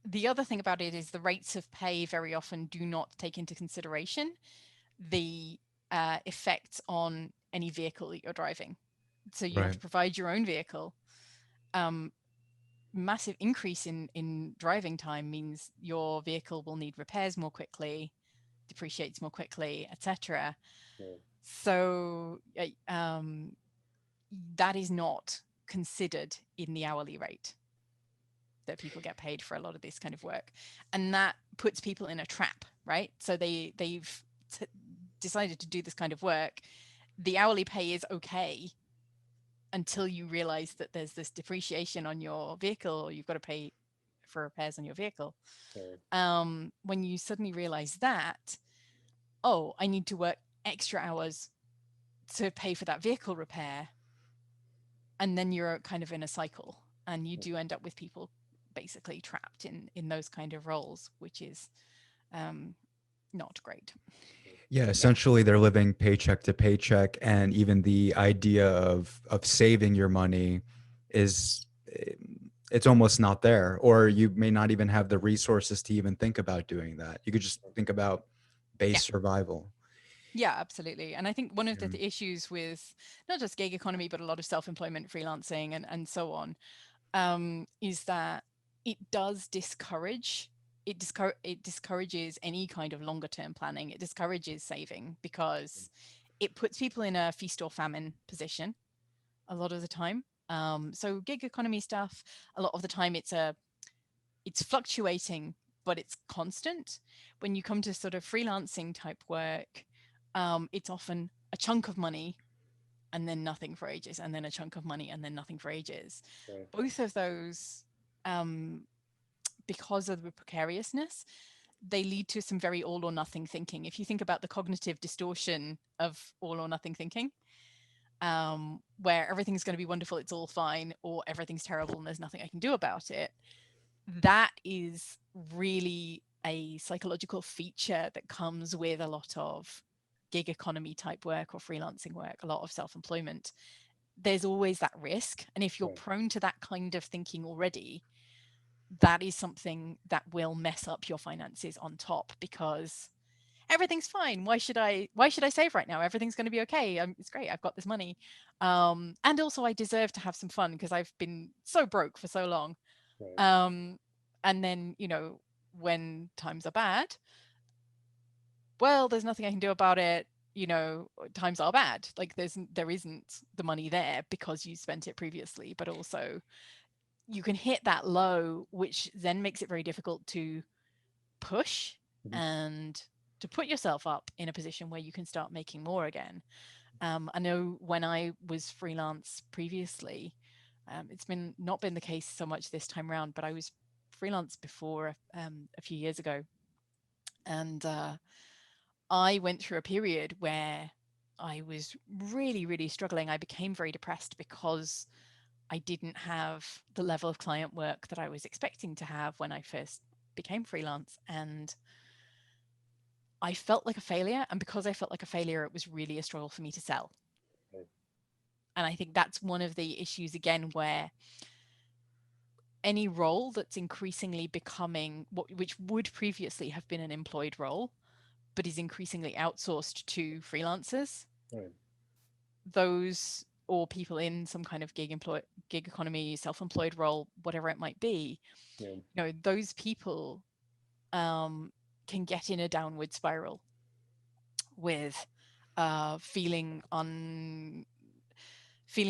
The other thing about it is the rates of pay very often do not take into consideration the effects on any vehicle that you're driving. So you have Right. to provide your own vehicle. Um, Massive increase in driving time means your vehicle will need repairs more quickly, depreciates more quickly, etc. Yeah. So that is not considered in the hourly rate that people get paid for a lot of this kind of work, and that puts people in a trap, right? So they've decided to do this kind of work. The hourly pay is okay until you realize that there's this depreciation on your vehicle, or you've got to pay for repairs on your vehicle. Yeah. When you suddenly realize that, oh, I need to work extra hours to pay for that vehicle repair, and then you're kind of in a cycle, and you do end up with people basically trapped in those kind of roles, which is um, not great. Yeah, essentially they're living paycheck to paycheck, and even the idea of saving your money is it's almost not there, or you may not even have the resources to even think about doing that. You could just think about Yeah. base survival. Yeah, absolutely. And I think one of Yeah. the issues with not just gig economy, but a lot of self-employment, freelancing, and so on, is that it does discourage it discourages any kind of longer term planning. It discourages saving because it puts people in a feast or famine position a lot of the time. So gig economy stuff, a lot of the time it's fluctuating, but it's constant. When you come to sort of freelancing type work, it's often a chunk of money and then nothing for ages, and then a chunk of money and then nothing for ages. Right. Both of those, um, because of the precariousness, they lead to some very all or nothing thinking. If you think about the cognitive distortion of all or nothing thinking, where everything's going to be wonderful, it's all fine, or everything's terrible and there's nothing I can do about it, that is really a psychological feature that comes with a lot of gig economy type work or freelancing work, a lot of self-employment. There's always that risk. And if you're Right. prone to that kind of thinking already, that is something that will mess up your finances on top, because everything's fine. Why should I save right now? Everything's going to be okay. It's great. I've got this money. And also I deserve to have some fun because I've been so broke for so long. Right. Um, and then, when times are bad, well, there's nothing I can do about it. Times are bad. Like there isn't the money there because you spent it previously, but also you can hit that low, which then makes it very difficult to push Mhm. and to put yourself up in a position where you can start making more again. I know when I was freelance previously, it's not been the case so much this time around, but I was freelance before a few years ago, and I went through a period where I was really, really struggling. I became very depressed because I didn't have the level of client work that I was expecting to have when I first became freelance, and I felt like a failure. And because I felt like a failure, it was really a struggle for me to sell. Right. And I think that's one of the issues again, where any role that's increasingly becoming which would previously have been an employed role, but is increasingly outsourced to freelancers, Right. those, or people in some kind of gig economy, self-employed role, whatever it might be, Yeah. those people can get in a downward spiral with feeling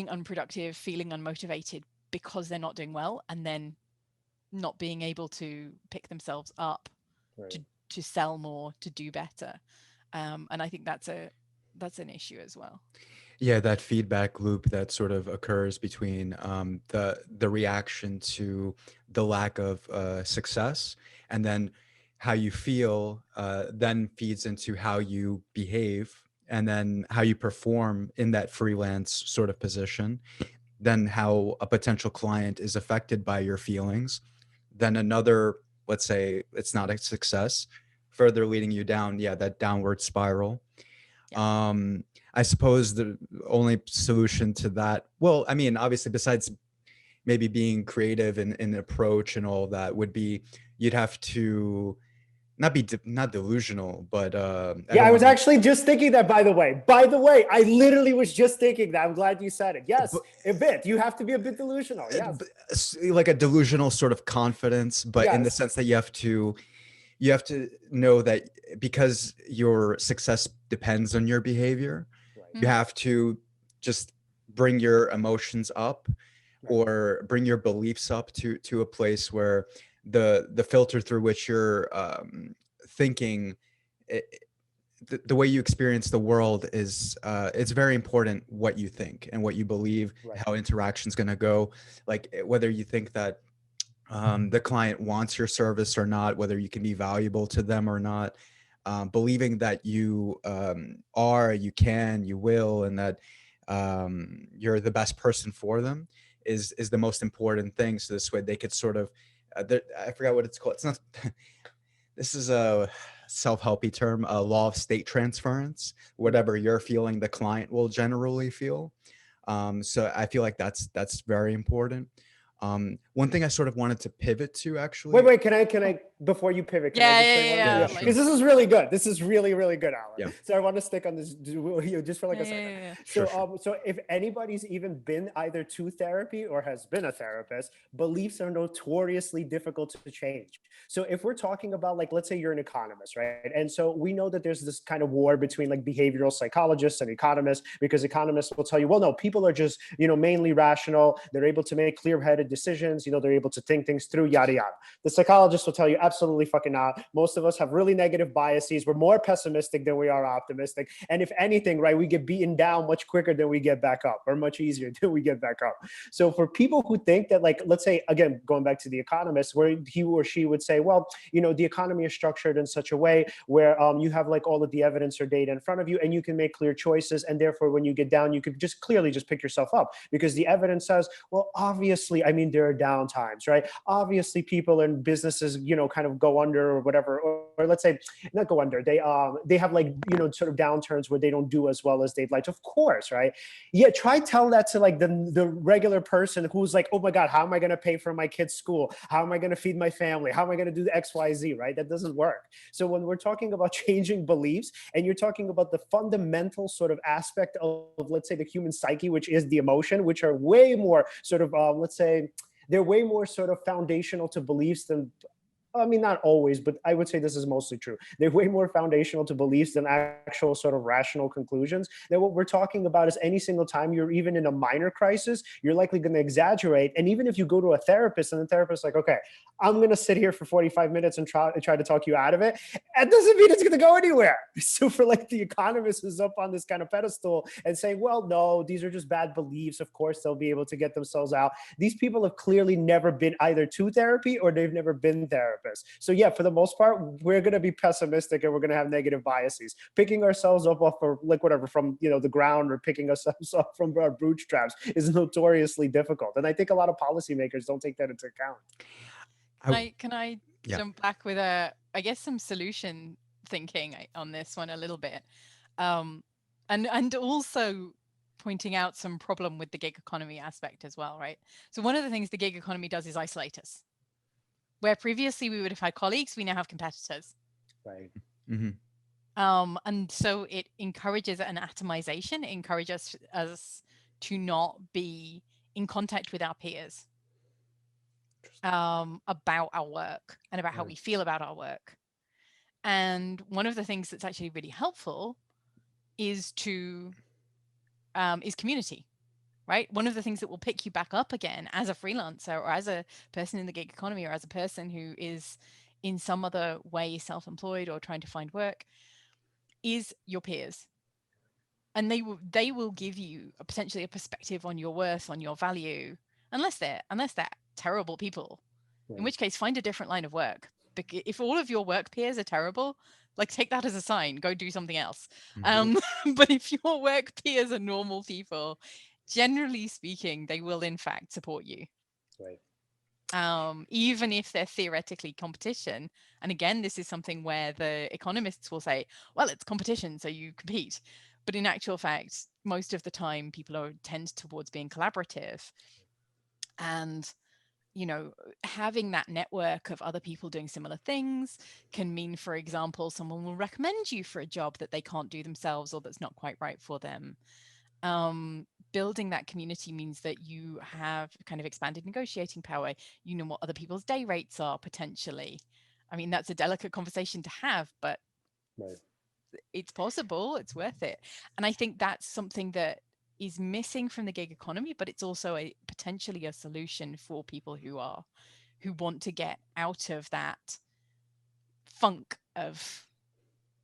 unproductive, feeling unmotivated because they're not doing well, and then not being able to pick themselves up Right. to sell more, to do better. And I think that's an issue as well. Yeah, that feedback loop that sort of occurs between the reaction to the lack of success, and then how you feel, then feeds into how you behave, and then how you perform in that freelance sort of position, then how a potential client is affected by your feelings, then another, let's say it's not a success, further leading you down, yeah, that downward spiral. Yeah. I suppose the only solution to that, well, I mean, obviously, besides maybe being creative in approach and all of that, would be you'd have to not be not delusional, but I Yeah, don't I was want to. actually just thinking that, by the way. By the way, I literally was just thinking that. I'm glad you said it. Yes, a bit. You have to be a bit delusional. Yes. Like a delusional sort of confidence, but in the Yes. sense that you have to know that because your success depends on your behavior, Right. you have to just bring your emotions up, Right. or bring your beliefs up to a place where the filter through which you're thinking, it, the way you experience the world is it's very important what you think and what you believe, Right. how interaction's going to go, like whether you think that the client wants your service or not, whether you can be valuable to them or not, believing that you you can, you will, and that you're the best person for them is the most important thing. So this way they could sort of, I forgot what it's called. It's not. This is a self-helpy term, a law of state transference. Whatever you're feeling, the client will generally feel. So I feel like that's very important. One thing I sort of wanted to pivot to, Wait, actually. wait. Can I before you pivot? Can I Yeah, just yeah, say one? Yeah, yeah. sure. Because this is really good. This is really, really good, Alan. Yeah, So I want to stick on this just for like Yeah, a second. yeah, yeah. sure, So, sure. so if anybody's even been either to therapy or has been a therapist, beliefs are notoriously difficult to change. So if we're talking about, like, let's say you're an economist, right? And so we know that there's this kind of war between like behavioral psychologists and economists, because economists will tell you, well, no, people are just, mainly rational. They're able to make clear-headed decisions. They're able to think things through, yada, yada. The psychologist will tell you absolutely fucking not. Most of us have really negative biases. We're more pessimistic than we are optimistic. And if anything, right, we get beaten down much quicker than we get back up, or much easier than we get back up. So for people who think that, like, let's say, again, going back to the economist, where he or she would say, well, the economy is structured in such a way where you have like all of the evidence or data in front of you, and you can make clear choices. And therefore, when you get down, you could just clearly just pick yourself up, because the evidence says, well, obviously, I mean, there are down times, right? Obviously, people and businesses, kind of go under or whatever, or let's say not go under. They have like sort of downturns where they don't do as well as they'd like. Of course, right? Yeah, try tell that to like the regular person who's like, oh my god, how am I going to pay for my kid's school? How am I going to feed my family? How am I going to do the XYZ? Right? That doesn't work. So when we're talking about changing beliefs, and you're talking about the fundamental sort of aspect of, let's say, the human psyche, which is the emotion, which are way more sort of let's say, they're way more sort of foundational to beliefs than, I mean, not always, but I would say this is mostly true. They're way more foundational to beliefs than actual sort of rational conclusions. Then what we're talking about is any single time you're even in a minor crisis, you're likely going to exaggerate. And even if you go to a therapist and the therapist's like, okay, I'm going to sit here for 45 minutes and try to talk you out of it, that doesn't mean it's going to go anywhere. So for like the economist who's up on this kind of pedestal and saying, well, no, these are just bad beliefs. Of course, they'll be able to get themselves out. These people have clearly never been either to therapy or they've never been therapists. So yeah, for the most part, we're going to be pessimistic and we're going to have negative biases. Picking ourselves up off of like whatever from the ground, or picking ourselves up from our bootstraps, is notoriously difficult. And I think a lot of policymakers don't take that into account. Can I Yeah. jump back with I guess some solution thinking on this one a little bit, and also pointing out some problem with the gig economy aspect as well, right? So one of the things the gig economy does is isolate us. Where previously we would have had colleagues, we now have competitors. Right. Mm-hmm. And so it encourages an atomization. It encourages us to not be in contact with our peers about our work and about how we feel about our work. And one of the things that's actually really helpful is community. right? One of the things that will pick you back up again as a freelancer or as a person in the gig economy or as a person who is in some other way self-employed or trying to find work is your peers. And they will give you potentially a perspective on your worth, on your value, unless they're terrible people, in Right. which case find a different line of work. If all of your work peers are terrible, like take that as a sign, go do something else. Mhm. um but if your work peers are normal people, generally speaking, they will in fact support you, Right. even if they're theoretically competition. And again, this is something where the economists will say, well, it's competition, so you compete. But in actual fact, most of the time, people are tend towards being collaborative. And having that network of other people doing similar things can mean, for example, someone will recommend you for a job that they can't do themselves or that's not quite right for them. Building that community means that you have kind of expanded negotiating power. You know what other people's day rates are potentially. I mean, that's a delicate conversation to have, but Right. it's possible, it's worth it. And I think that's something that is missing from the gig economy, but it's also a potentially a solution for people who want to get out of that funk of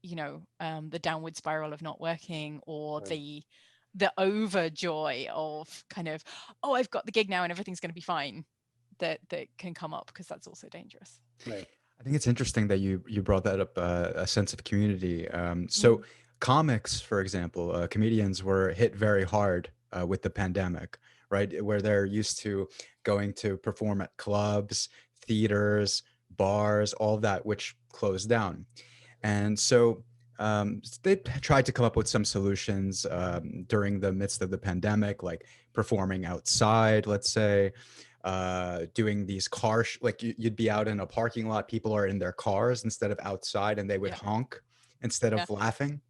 the downward spiral of not working, or Right. the overjoy of kind of, oh, I've got the gig now and everything's going to be fine, that can come up, because that's also dangerous. Right. I think it's interesting that you brought that up, a sense of community. So Mm. comics, for example, comedians were hit very hard with the pandemic, right? Where they're used to going to perform at clubs, theaters, bars, all that, which closed down. And so they tried to come up with some solutions during the midst of the pandemic, like performing outside, let's say, doing these like you'd be out in a parking lot, people are in their cars instead of outside, and they would Yeah. honk instead Yeah. of laughing.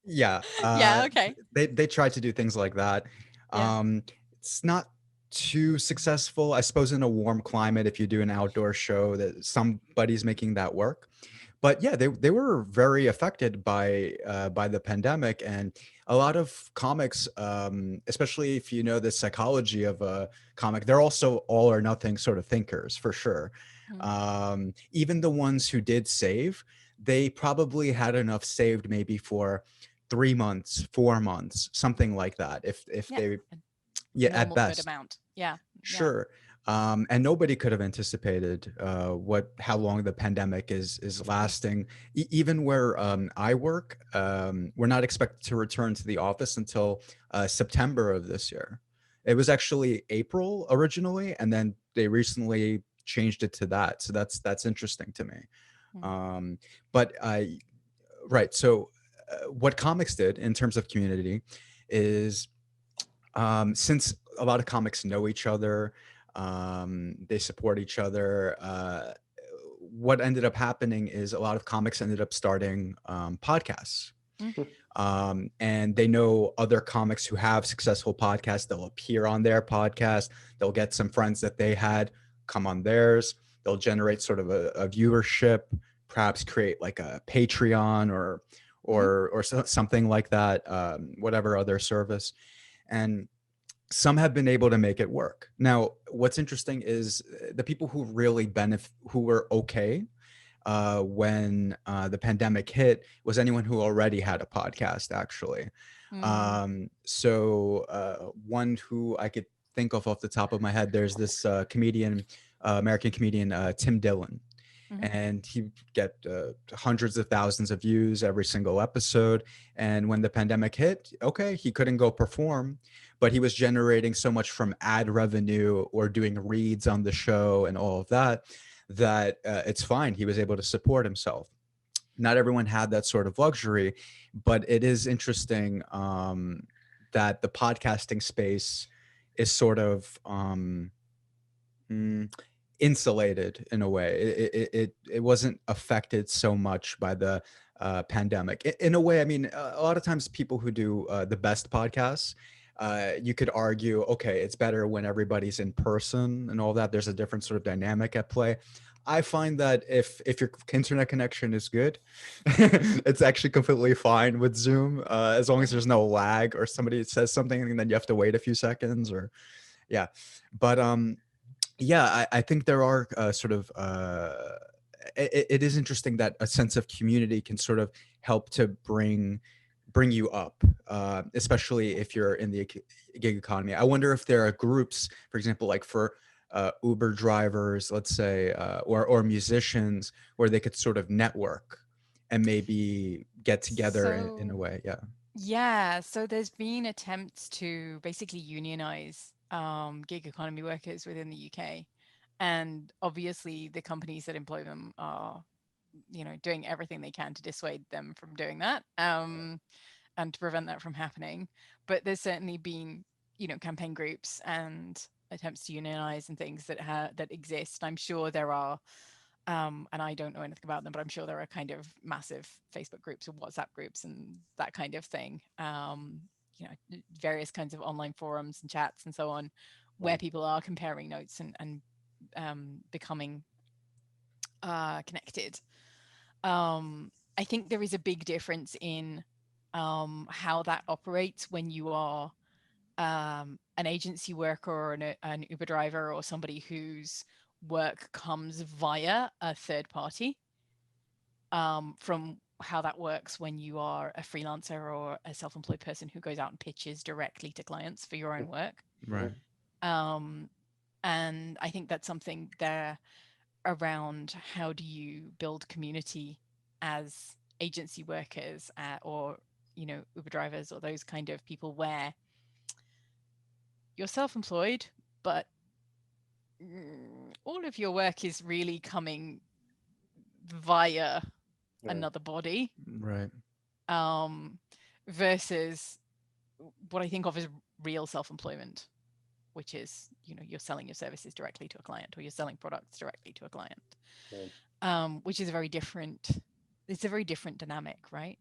Yeah, Yeah. Okay. they tried to do things like that. Yeah. Um, it's not too successful, I suppose. In a warm climate, if you do an outdoor show, that somebody's making that work. But yeah, they were very affected by the pandemic, and a lot of comics, especially if you know the psychology of a comic, they're also all or nothing sort of thinkers for sure. Mm. Even the ones who did save, they probably had enough saved maybe for 3 months, 4 months, something like that. If Yeah. they, A yeah, at normal good best. amount. Yeah. Yeah. Sure. And nobody could have anticipated how long the pandemic is lasting. Even where I work, we're not expected to return to the office until September of this year. It was actually April originally, and then they recently changed it to that. So that's interesting to me. Mm. Um, but right. So what comics did in terms of community is, since a lot of comics know each other, they support each other. What ended up happening is a lot of comics ended up starting podcasts. Mm. And they know other comics who have successful podcasts. They'll appear on their podcast. They'll get some friends that they had come on theirs. They'll generate sort of a viewership, perhaps create like a Patreon Mhm. something like that, whatever other service. And some have been able to make it work. Now, what's interesting is the people who really benefit, who were okay when the pandemic hit, was anyone who already had a podcast, actually. Mm. One who I could think of off the top of my head, there's this comedian, American comedian, Tim Dillon. Mhm. And he get hundreds of thousands of views every single episode. And when the pandemic hit, okay, he couldn't go perform, but he was generating so much from ad revenue or doing reads on the show and all of that, that it's fine. He was able to support himself. Not everyone had that sort of luxury, but it is interesting that the podcasting space is sort of mm, insulated in a way. It wasn't affected so much by the pandemic. In a way, I mean, a lot of times people who do the best podcasts, you could argue, okay, it's better when everybody's in person and all that. There's a different sort of dynamic at play. I find that if your internet connection is good, it's actually completely fine with Zoom, as long as there's no lag or somebody says something and then you have to wait a few seconds or yeah. But yeah, I think there are sort of it is interesting that a sense of community can sort of help to bring you up, especially if you're in the gig economy. I wonder if there are groups, for example, like for Uber drivers, let's say, or musicians, where they could sort of network and maybe get together in a So way. Yeah. yeah, so there's been attempts to basically unionize gig economy workers within the UK. And obviously the companies that employ them are, doing everything they can to dissuade them from doing that, and to prevent that from happening. But there's certainly been, campaign groups and attempts to unionize and things that exist. I'm sure there are, and I don't know anything about them, but I'm sure there are kind of massive Facebook groups or WhatsApp groups and that kind of thing. Various kinds of online forums and chats and so on, where Right. people are comparing notes and becoming connected. I think there is a big difference in how that operates when you are an agency worker or an Uber driver or somebody whose work comes via a third party, from how that works when you are a freelancer or a self-employed person who goes out and pitches directly to clients for your own work. Right. Um, and I think that's something there around how do you build community as agency workers, or Uber drivers or those kind of people where you're self-employed, but all of your work is really coming via Yeah. another body, Right. um, versus what I think of as real self-employment, which is, you're selling your services directly to a client or you're selling products directly to a client, Yeah. which is it's a very different dynamic, right?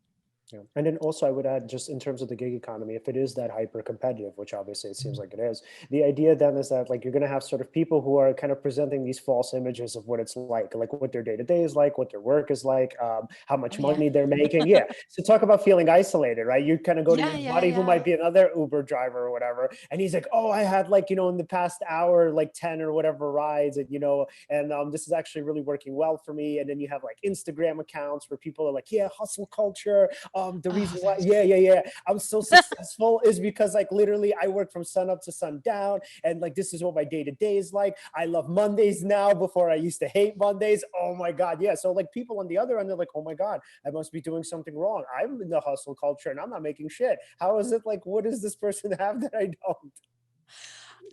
Yeah. And then also I would add, just in terms of the gig economy, if it is that hyper competitive, which obviously it seems like it is, the idea then is that like you're going to have sort of people who are kind of presenting these false images of what it's like what their day to day is like, what their work is like, how Oh much yeah. money they're making. Yeah. So talk about feeling isolated, right? You kind of go to Yeah, your yeah, buddy who yeah. might be another Uber driver or whatever, and he's like, oh, I had like, in the past hour, like 10 or whatever rides, and this is actually really working well for me. And then you have like Instagram accounts where people are like, yeah, hustle culture. The Oh, reason why, those yeah, I'm so successful is because like literally I work from sun up to sundown, and like this is what my day to day is like. I love Mondays now before I used to hate Mondays. Oh my God, yeah. So like people on the other end, they're like, oh my God, I must be doing something wrong. I'm in the hustle culture and I'm not making shit. How is it like? What does this person have that I don't?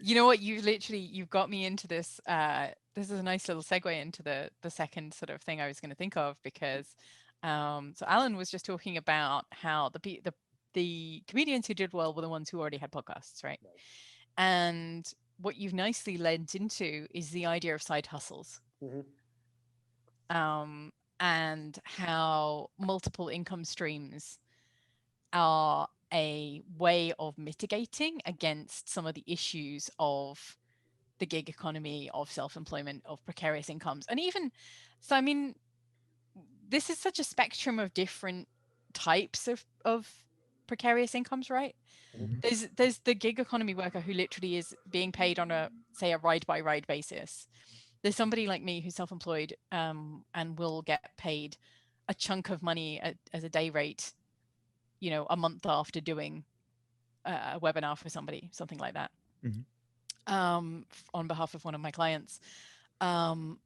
You know what? You've got me into this. This is a nice little segue into the second sort of thing I was going to think of, because so Alan was just talking about how the comedians who did well were the ones who already had podcasts, right? And what you've nicely led into is the idea of side hustles, Mhm. um, and how multiple income streams are a way of mitigating against some of the issues of the gig economy, of self-employment, of precarious incomes. And even so, I mean, this is such a spectrum of different types of precarious incomes, right? Mhm. There's the gig economy worker who literally is being paid on a ride by ride basis. There's somebody like me who's self-employed, and will get paid a chunk of money as a day rate, a month after doing a webinar for somebody, something like that, Mhm. on behalf of one of my clients. Um,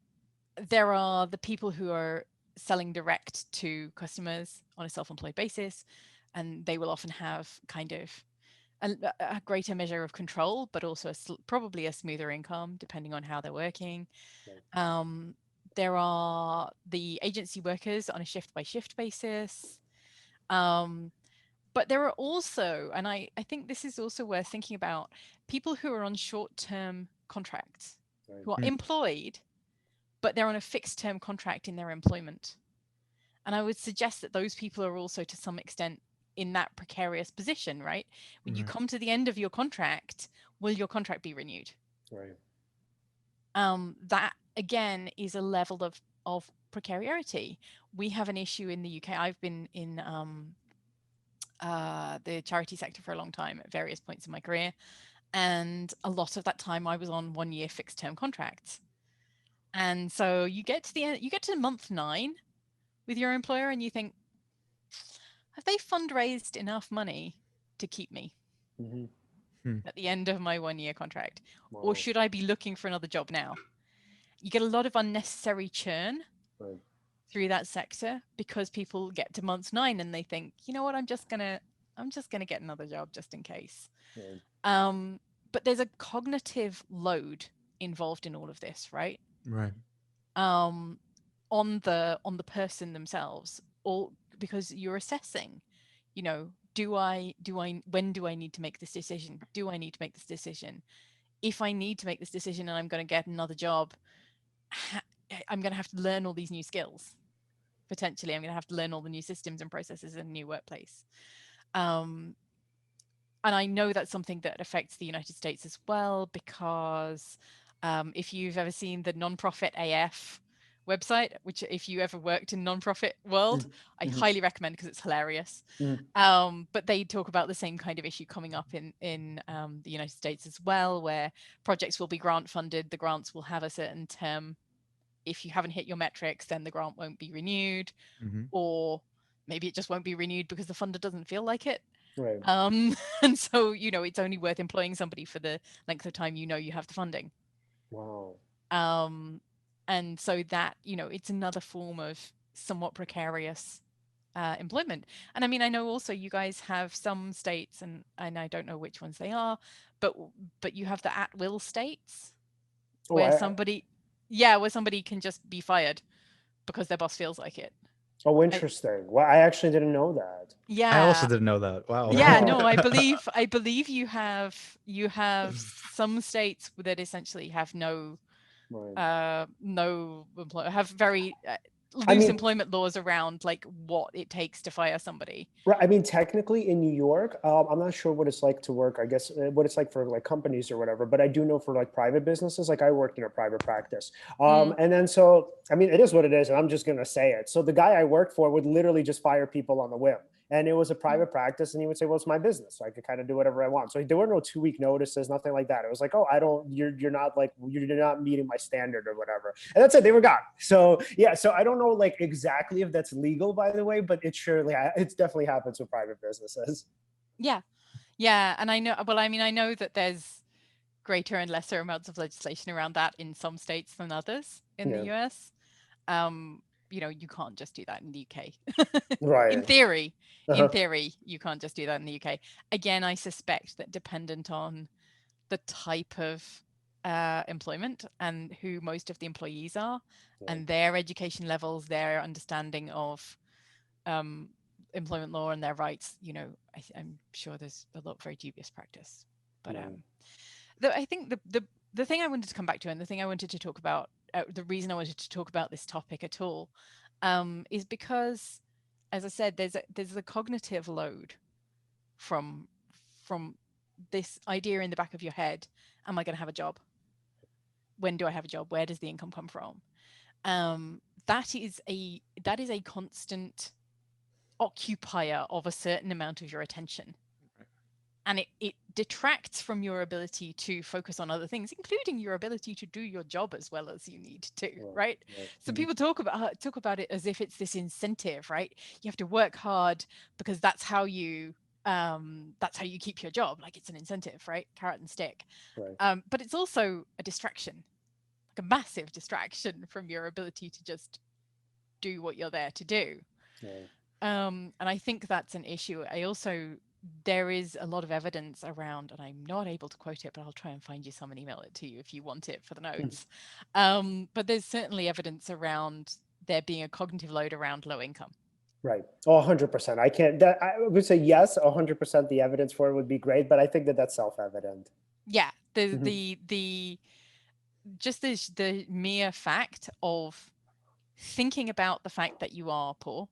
there are the people who are selling direct to customers on a self-employed basis, and they will often have kind of a greater measure of control, but also probably a smoother income depending on how they're working. Right. Um, there are the agency workers on a shift by shift basis. Um, but there are also, and I think this is also worth thinking about, people who are on short-term contracts, Right. who are Mm. employed, but they're on a fixed term contract in their employment. And I would suggest that those people are also to some extent in that precarious position, right? When you Right. come to the end of your contract, will your contract be renewed? Right. That again, is a level of precarity. We have an issue in the UK. I've been in the charity sector for a long time at various points in my career. And a lot of that time I was on 1 year fixed term contracts. And so you get to the end, you get to month 9 with your employer and you think, have they fundraised enough money to keep me at the end of my 1 year contract? Wow. Or should I be looking for another job now? You get a lot of unnecessary churn through that sector because people get to month 9 and they think, you know what, I'm just gonna get another job just in case. But there's a cognitive load involved in all of this, right? Right. On the person themselves, or because you're assessing, you know, when do I need to make this decision? Do I need to make this decision? If I need to make this decision and I'm going to get another job, I'm going to have to learn all these new skills. Potentially, I'm going to have to learn all the new systems and processes in a new workplace. And I know that's something that affects the United States as well, because if you've ever seen the Nonprofit AF website, which if you ever worked in nonprofit world, I highly recommend because it's hilarious. But they talk about the same kind of issue coming up in the United States as well, where projects will be grant funded. The grants will have a certain term. If you haven't hit your metrics, then the grant won't be renewed, or maybe it just won't be renewed because the funder doesn't feel like it. Right. And so, you know, it's only worth employing somebody for the length of time you know you have the funding. Wow. And so that, you know, it's another form of somewhat precarious employment. And I mean, I know also you guys have some states, and I don't know which ones they are, but you have the at-will states where somebody can just be fired because their boss feels like it. Oh, interesting. Well, I actually didn't know that. Yeah. I also didn't know that. Wow. Yeah, no, I believe you have some states that essentially have no have very loose employment laws around like what it takes to fire somebody. Right. I mean, technically in New York, I'm not sure what it's like to work, I guess, what it's like for like companies or whatever, but I do know for like private businesses, like I worked in a private practice. And then so, I mean, it is what it is, and I'm just going to say it. So the guy I worked for would literally just fire people on the whim. And it was a private practice, and he would say, well, it's my business, so I could kind of do whatever I want. So there were no 2-week notices, nothing like that. It was like, oh, you're not meeting my standard or whatever. And that's it, they were gone. So yeah, so I don't know like exactly if that's legal, by the way, but it's definitely happens with private businesses. Yeah. And I know, well, I mean, I know that there's greater and lesser amounts of legislation around that in some states than others in the US. You know, you can't just do that in the UK. Right. In theory, you can't just do that in the UK. Again, I suspect that dependent on the type of employment and who most of the employees are, and their education levels, their understanding of employment law and their rights, you know, I'm sure there's a lot of very dubious practice. But I think the thing I wanted to come back to, and the thing I wanted to talk about, the reason I wanted to talk about this topic at all, is because, as I said, there's a cognitive load from this idea in the back of your head: am I going to have a job? When do I have a job? Where does the income come from? That is a constant occupier of a certain amount of your attention. And it detracts from your ability to focus on other things, including your ability to do your job as well as you need to, right? So people talk about it as if it's this incentive, right? You have to work hard because that's how you keep your job. Like it's an incentive, right? Carrot and stick. Right. But it's also a distraction, like a massive distraction from your ability to just do what you're there to do. And I think that's an issue. There is a lot of evidence around, and I'm not able to quote it, but I'll try and find you some and email it to you if you want it for the notes. But there's certainly evidence around there being a cognitive load around low income. Right. Oh, 100%. I would say yes, 100% the evidence for it would be great, but I think that's self-evident. Yeah. The mere fact of thinking about the fact that you are poor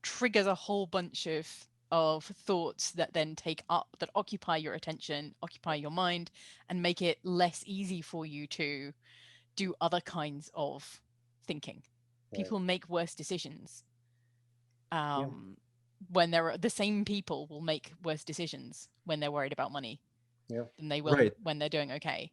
triggers a whole bunch of of thoughts that then that occupy your attention, occupy your mind, and make it less easy for you to do other kinds of thinking. Right. People make worse decisions. Yeah. When the same people will make worse decisions when they're worried about money Yeah. than they will Right. when they're doing okay.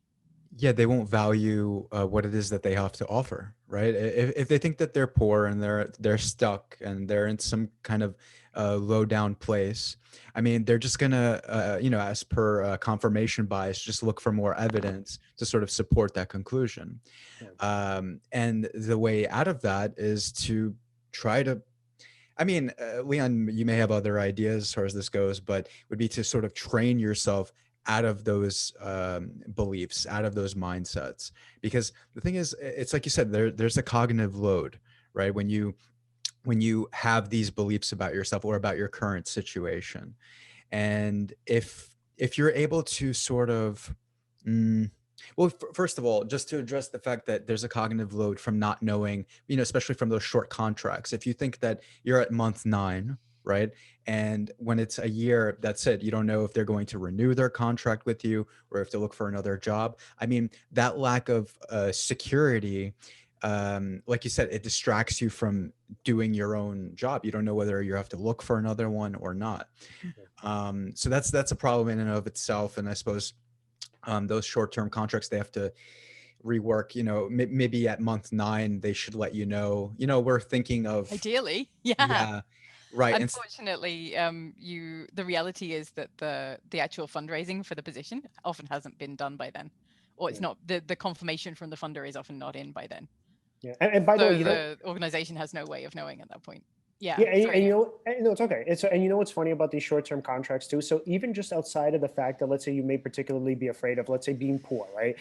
Yeah, they won't value what it is that they have to offer, right? If they think that they're poor and they're stuck and they're in some kind of low down place, I mean, they're just gonna, as per confirmation bias, just look for more evidence to sort of support that conclusion. Right. And the way out of that is to try to, I mean, Leon, you may have other ideas as far as this goes, but would be to sort of train yourself out of those beliefs, out of those mindsets. Because the thing is, it's like you said, there's a cognitive load, right? When you have these beliefs about yourself or about your current situation, and if you're able to sort of mm, well, first of all, just to address the fact that there's a cognitive load from not knowing, especially from those short contracts. If you think that you're at month 9, right, and when it's a year, that's it, you don't know if they're going to renew their contract with you or if to look for another job. I mean, that lack of security, like you said, it distracts you from doing your own job. You don't know whether you have to look for another one or not. So that's a problem in and of itself. And I suppose those short-term contracts, they have to rework. Maybe at month 9 they should let we're thinking of. Ideally, yeah. Yeah, right. And Unfortunately, the reality is that the actual fundraising for the position often hasn't been done by then, or it's Yeah. not the confirmation from the funder is often not in by then. Yeah. And by the way, So the organization has no way of knowing at that point. Yeah, yeah, and, sorry. and you know, no, it's okay. And you know what's funny about these short-term contracts too. So even just outside of the fact that, let's say, you may particularly be afraid of, let's say, being poor, right?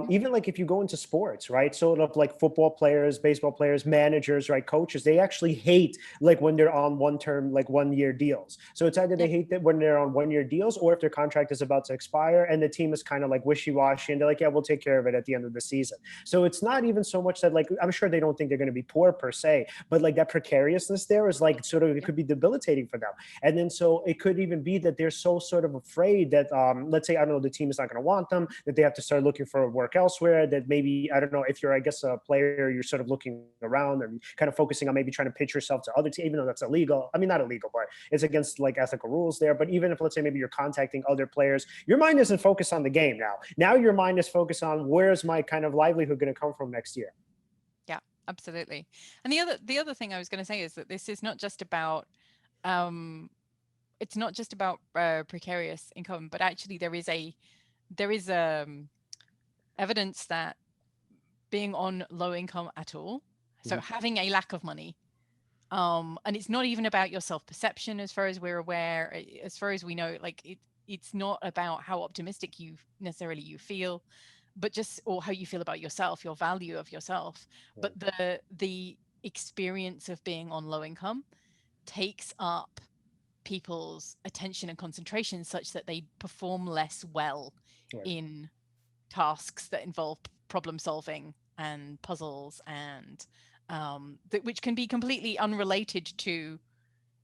Even like if you go into sports, right? Sort of like football players, baseball players, managers, right? Coaches, they actually hate like when they're on one-term, like 1-year deals. So it's either they Yep. hate that when they're on 1-year deals, or if their contract is about to expire and the team is kind of like wishy-washy and they're like, yeah, we'll take care of it at the end of the season. So it's not even so much that, like, I'm sure they don't think they're going to be poor per se, but like that precariousness there is like sort of, it could be debilitating for them. And then so it could even be that they're so sort of afraid that, let's say, I don't know, the team is not going to want them, that they have to start looking for work elsewhere, that maybe, I don't know, if you're, I guess, a player, you're sort of looking around and kind of focusing on maybe trying to pitch yourself to other teams, even though that's illegal. I mean, not illegal, but it's against like ethical rules there. But even if, let's say, maybe you're contacting other players, your mind isn't focused on the game now. Now your mind is focused on where's my kind of livelihood going to come from next year. Yeah, absolutely. And the other thing I was going to say is that this is not just about um it's not just about precarious income, but actually there is evidence that being on low income at all, so Mhm. having a lack of money, and it's not even about your self perception, as far as we're aware, as far as we know, like it's not about how optimistic you feel, but just, or how you feel about yourself, your value of yourself, but Right. the experience of being on low income takes up people's attention and concentration such that they perform less well Right. in tasks that involve problem solving and puzzles, and which can be completely unrelated to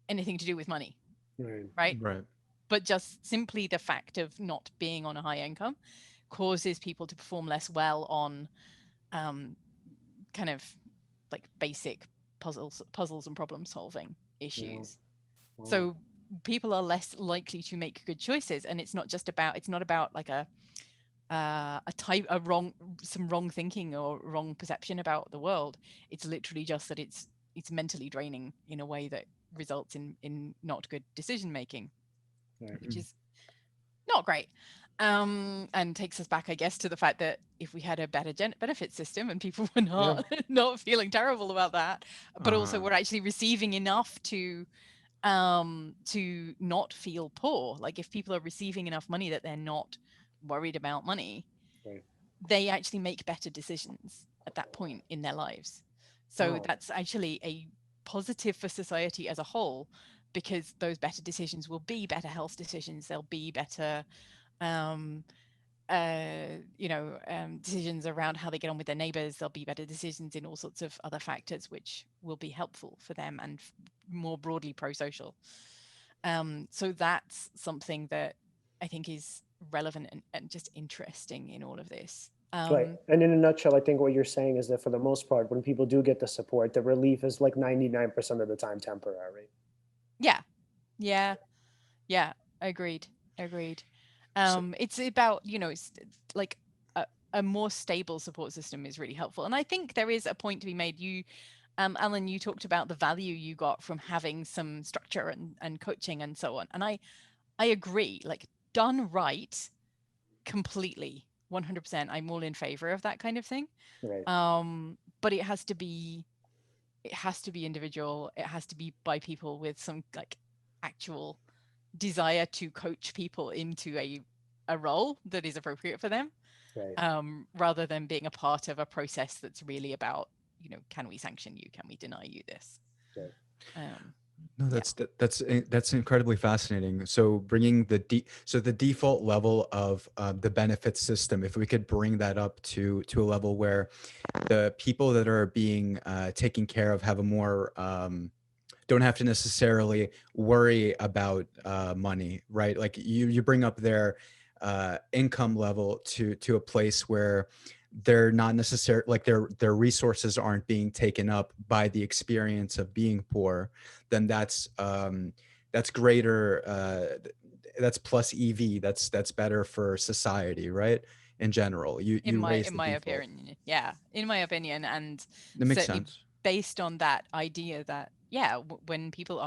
anything to do with money, Right. right? right. But just simply the fact of not being on a high income causes people to perform less well on um, kind of like basic puzzles and problem solving Yeah. issues. Wow. So people are less likely to make good choices, and it's not about like a wrong some wrong thinking or wrong perception about the world. It's literally just that it's mentally draining in a way that results in not good decision making, Right. which is not great. And takes us back, I guess, to the fact that if we had a better benefit system and people were Yeah. not feeling terrible about that, but also Uh-huh. were actually receiving enough to not feel poor, like if people are receiving enough money that they're not worried about money, Right. they actually make better decisions at that point in their lives. So Wow. that's actually a positive for society as a whole, because those better decisions will be better health decisions, they'll be better um decisions around how they get on with their neighbors, there'll be better decisions in all sorts of other factors which will be helpful for them and more broadly pro-social. So that's something that I think is relevant and just interesting in all of this. Right. And in a nutshell, I think what you're saying is that for the most part, when people do get the support, the relief is like 99% of the time temporary. Yeah, yeah, yeah. Agreed. Agreed. So, It's about, it's like a more stable support system is really helpful. And I think there is a point to be made. Alan, you talked about the value you got from having some structure and coaching and so on. And I agree, like done right, completely, 100%. I'm all in favor of that kind of thing. right, But it has to be individual. It has to be by people with some like actual desire to coach people into a role that is appropriate for them, right, rather than being a part of a process that's really about, can we sanction you? Can we deny you this? right. Um, No, yeah. that's incredibly fascinating. So bringing the default level of the benefit system, if we could bring that up to a level where the people that are being taken care of have a more don't have to necessarily worry about money, right? Like you bring up their income level to a place where they're not necessarily like their resources aren't being taken up by the experience of being poor, then that's greater. That's plus EV. That's better for society, right? In general, in you my raise in the my default. opinion, yeah, in my opinion, and That makes certainly sense. based on that idea that, yeah, when people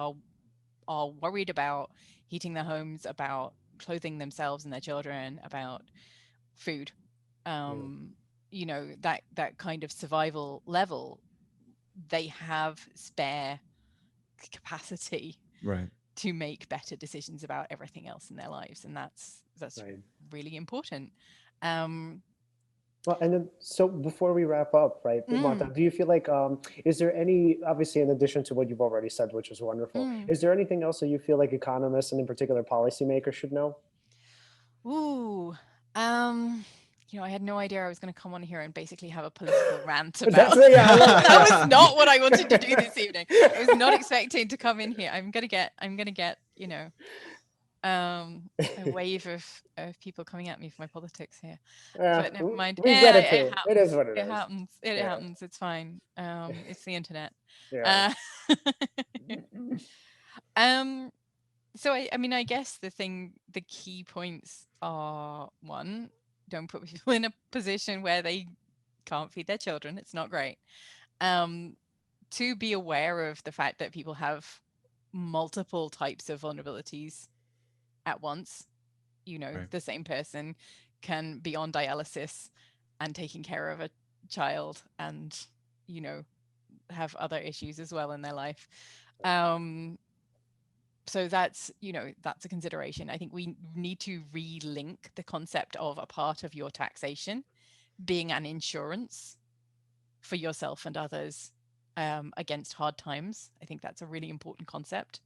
are worried about heating their homes, about clothing themselves and their children, about food, Yeah, um that kind of survival level, they have spare capacity Right. to make better decisions about everything else in their lives, and that's right. really important. um Well, and then so before we wrap up, right, Martha, mm, do you feel like is there any, obviously in addition to what you've already said, which is wonderful, mm. is there anything else that you feel like economists and in particular policymakers should know? Ooh, um, I had no idea I was going to come on here and basically have a political rant That's about. yeah, I love That was it. not what I wanted to do this evening. I was not Yeah. expecting to come in here. I'm gonna get, um, a wave of people coming at me for my politics here. But never mind. We get it It too. It is happens. what it It is. happens. It Yeah. happens. It's fine. It's the internet. Yeah. Uh, um, so I mean, I guess the key points are: one, don't put people in a position where they can't feed their children. It's not great. Um, two, be aware of the fact that people have multiple types of vulnerabilities at once. Right. The same person can be on dialysis and taking care of a child and, you know, have other issues as well in their life. Um, so that's a consideration. I think we need to relink the concept of a part of your taxation being an insurance for yourself and others, against hard times. I think that's a really important concept.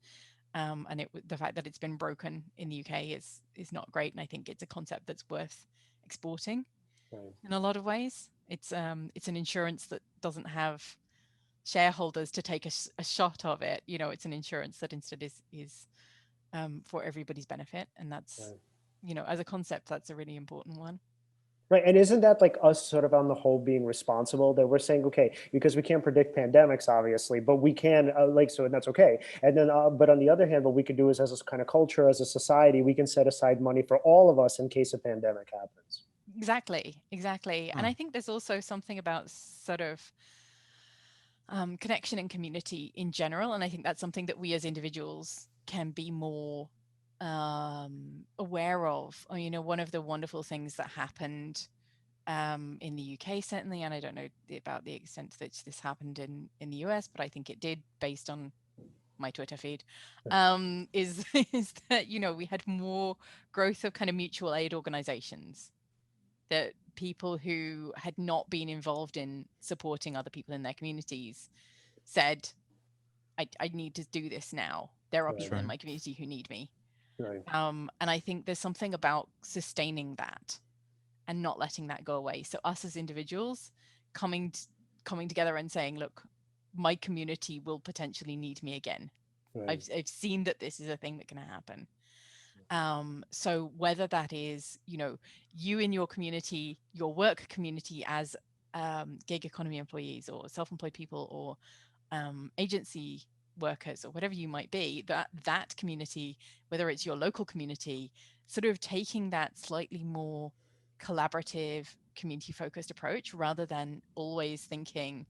And the fact that it's been broken in the UK is not great. And I think it's a concept that's worth exporting Right. in a lot of ways. It's an insurance that doesn't have shareholders to take a shot of it. It's an insurance that instead is for everybody's benefit, and that's, Right. as a concept, that's a really important one. Right. And isn't that like us sort of on the whole being responsible that we're saying, okay, because we can't predict pandemics, obviously, but we can so, and that's okay. And then, but on the other hand, what we could do is as a kind of culture, as a society, we can set aside money for all of us in case a pandemic happens. Exactly. And Huh. I think there's also something about sort of, connection and community in general. And I think that's something that we as individuals can be more, aware of. One of the wonderful things that happened, in the UK, certainly, and I don't know about the extent to which this happened in the US, but I think it did based on my Twitter feed, is is that, we had more growth of kind of mutual aid organizations, that people who had not been involved in supporting other people in their communities said, I need to do this now. There are Right. people in Right. my community who need me. Right. And I think there's something about sustaining that and not letting that go away. So us as individuals coming coming together and saying, look, my community will potentially need me again. Right. I've seen that this is a thing that can happen. So whether that is, you in your community, your work community as gig economy employees or self-employed people or agency workers or whatever you might be, that community, whether it's your local community, sort of taking that slightly more collaborative, community focused approach rather than always thinking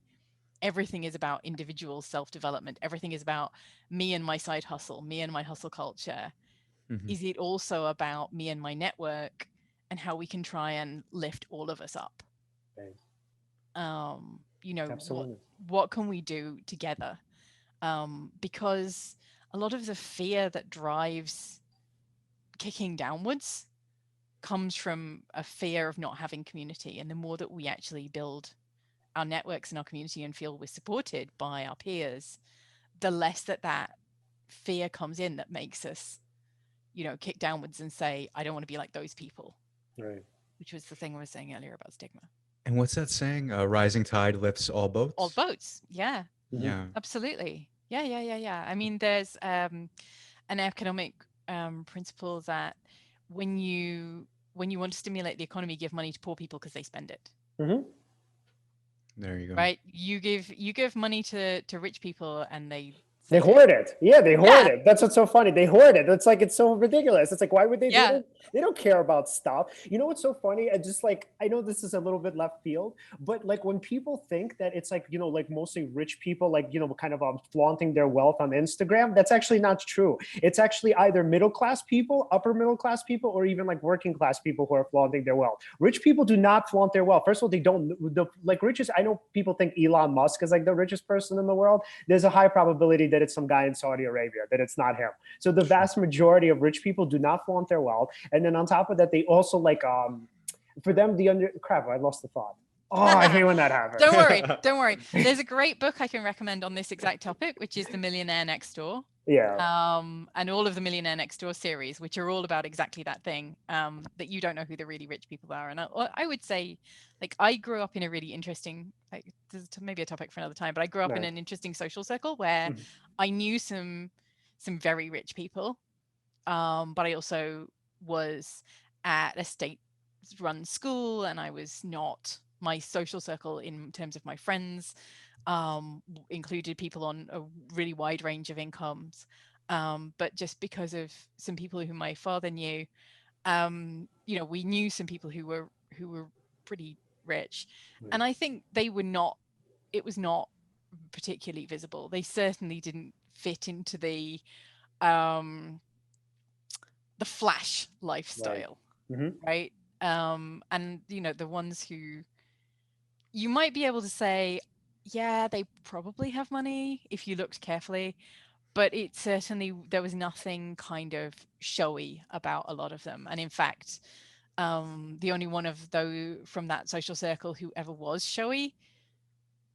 everything is about individual self-development, everything is about me and my side hustle, me and my hustle culture. Mhm. Is it also about me and my network and how we can try and lift all of us up? Right. You know, Absolutely. what can we do together? Because a lot of the fear that drives kicking downwards comes from a fear of not having community. And the more that we actually build our networks and our community and feel we're supported by our peers, the less that fear comes in that makes us, kick downwards and say, I don't want to be like those people, Right. which was the thing I was saying earlier about stigma. And what's that saying? Rising tide lifts all All boats. boats. Yeah, Hmm. Yeah. absolutely. Yeah. I mean, there's an economic principle that when you want to stimulate the economy, give money to poor people because they spend it. Hmm. There you go. Right? You give money to rich people and they They save it. hoard it. Yeah, they hoard Yeah, it. That's what's so funny. They hoard it. It's like it's so ridiculous. It's like, why would they? yeah. They don't care about stuff. You know what's so funny? I just like I know this is a little bit left field, but like when people think that it's like like mostly rich people, like kind of flaunting their wealth on Instagram, that's actually not true. It's actually either middle class people, upper middle class people, or even like working class people who are flaunting their wealth. Rich people do not flaunt their wealth. First of all, they don't. Like richest. I know people think Elon Musk is like the richest person in the world. There's a high probability that it's some guy in Saudi Arabia, that it's not him. So the vast majority of rich people do not flaunt their wealth. And then on top of that, they also like, for them, crap, I lost the thought. Oh, I hate when that happens. Don't worry. There's a great book I can recommend on this exact topic, which is The Millionaire Next Door. Yeah. And all of the Millionaire Next Door series, which are all about exactly that thing, that you don't know who the really rich people are. And I would say, like, I grew up in a really interesting, like, this is maybe a topic for another time, but I grew up in Right. an interesting social circle where Mhm. I knew some very rich people, but I also was at a state-run school, and I was not, my social circle in terms of my friends included people on a really wide range of incomes. But just because of some people who my father knew, we knew some people who were pretty rich, Right. and I think they were not. It was not particularly visible. They certainly didn't fit into um, the flash Right. lifestyle, Hmm. right? And the ones who you might be able to say, yeah, they probably have money if you looked carefully, but it certainly, there was nothing kind of showy about a lot of them. And in fact, the only one of those from that social circle who ever was showy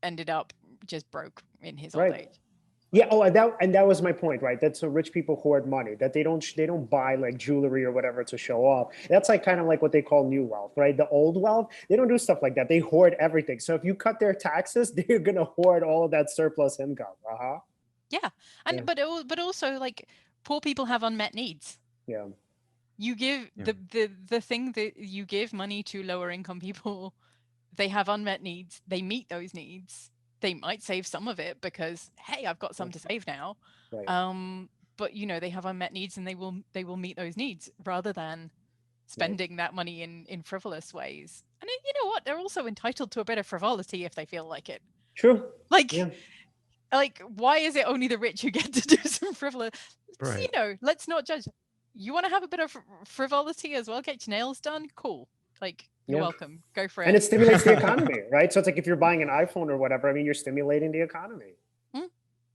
ended up just broke in his old Right. age. Yeah. Oh, and that was my point, right? That's so rich people hoard money. That they don't buy like jewelry or whatever to show off. That's like kind of like what they call new wealth, right? The old wealth, they don't do stuff like that. They hoard everything. So if you cut their taxes, they're gonna hoard all of that surplus income. Uh huh. Yeah, Yeah. and but also, like, poor people have unmet needs. Yeah. You give Yeah. the thing that you give money to lower income people, they have unmet needs, they meet those needs, they might save some of it because, hey, I've got some to save now. Right. But they have unmet needs, and they will meet those needs rather than Right. spending that money in frivolous ways. And you know what, they're also entitled to a bit of frivolity if they feel like it. True. like Yeah. like why is it only the rich who get to do some frivolous? Right. Let's not judge. You want to have a bit of frivolity as well, get your nails done, cool, like, you're Yeah. welcome, go for And it. it stimulates the economy, right? So it's like if you're buying an iPhone or whatever, I mean, you're stimulating the economy, Hmm?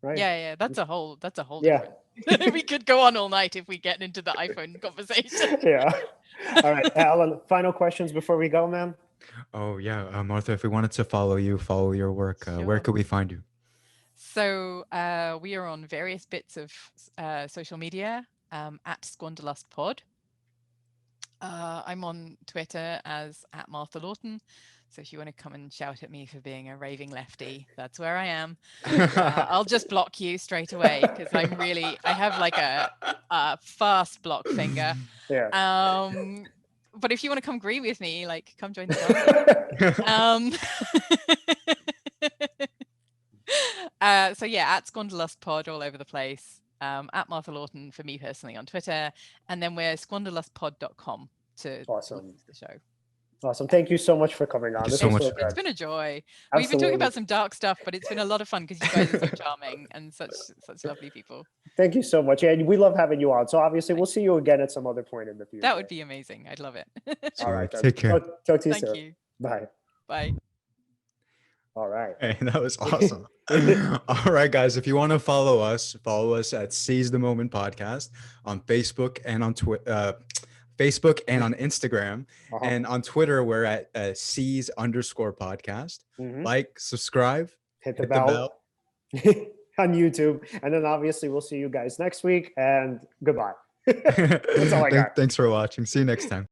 right? Yeah, that's a whole Yeah. different. We could go on all night if we get into the iPhone conversation. Yeah. All right, Alan, final questions before we go, man. Oh yeah, Martha. If we wanted to follow you, follow your work, where Sure. could we find you? So we are on various bits of social media, at Squanderlust Pod. I'm on Twitter as @Martha Lawton. So if you want to come and shout at me for being a raving lefty, that's where I am. I'll just block you straight away because I have like a fast block finger. Yeah. But if you want to come agree with me, like come join the army. So yeah, @Squanderlust pod all over the place. @Martha Lawton for me personally on Twitter, and then we're squanderlustpod.com to Awesome. listen to the show. Awesome. Thank you so much for coming on. Thank you This so was much. so It's good. been a joy. Absolutely. We've been talking about some dark stuff, but it's been a lot of fun because you guys are so charming and such lovely people. Thank you so much. And we love having you on. So obviously we'll see you again at some other point in the future. That would be amazing. I'd love it. All right. Then. Take care. Talk to you Thank soon. you. Bye. Bye. All right. Hey, that was awesome. All right, guys. If you want to follow us at Seize the Moment Podcast on Facebook and on Facebook and on Instagram. And on Twitter, we're at Seize_podcast. Like, subscribe, hit the bell. On YouTube. And then obviously we'll see you guys next week. And goodbye. That's all I got. Thanks for watching. See you next time.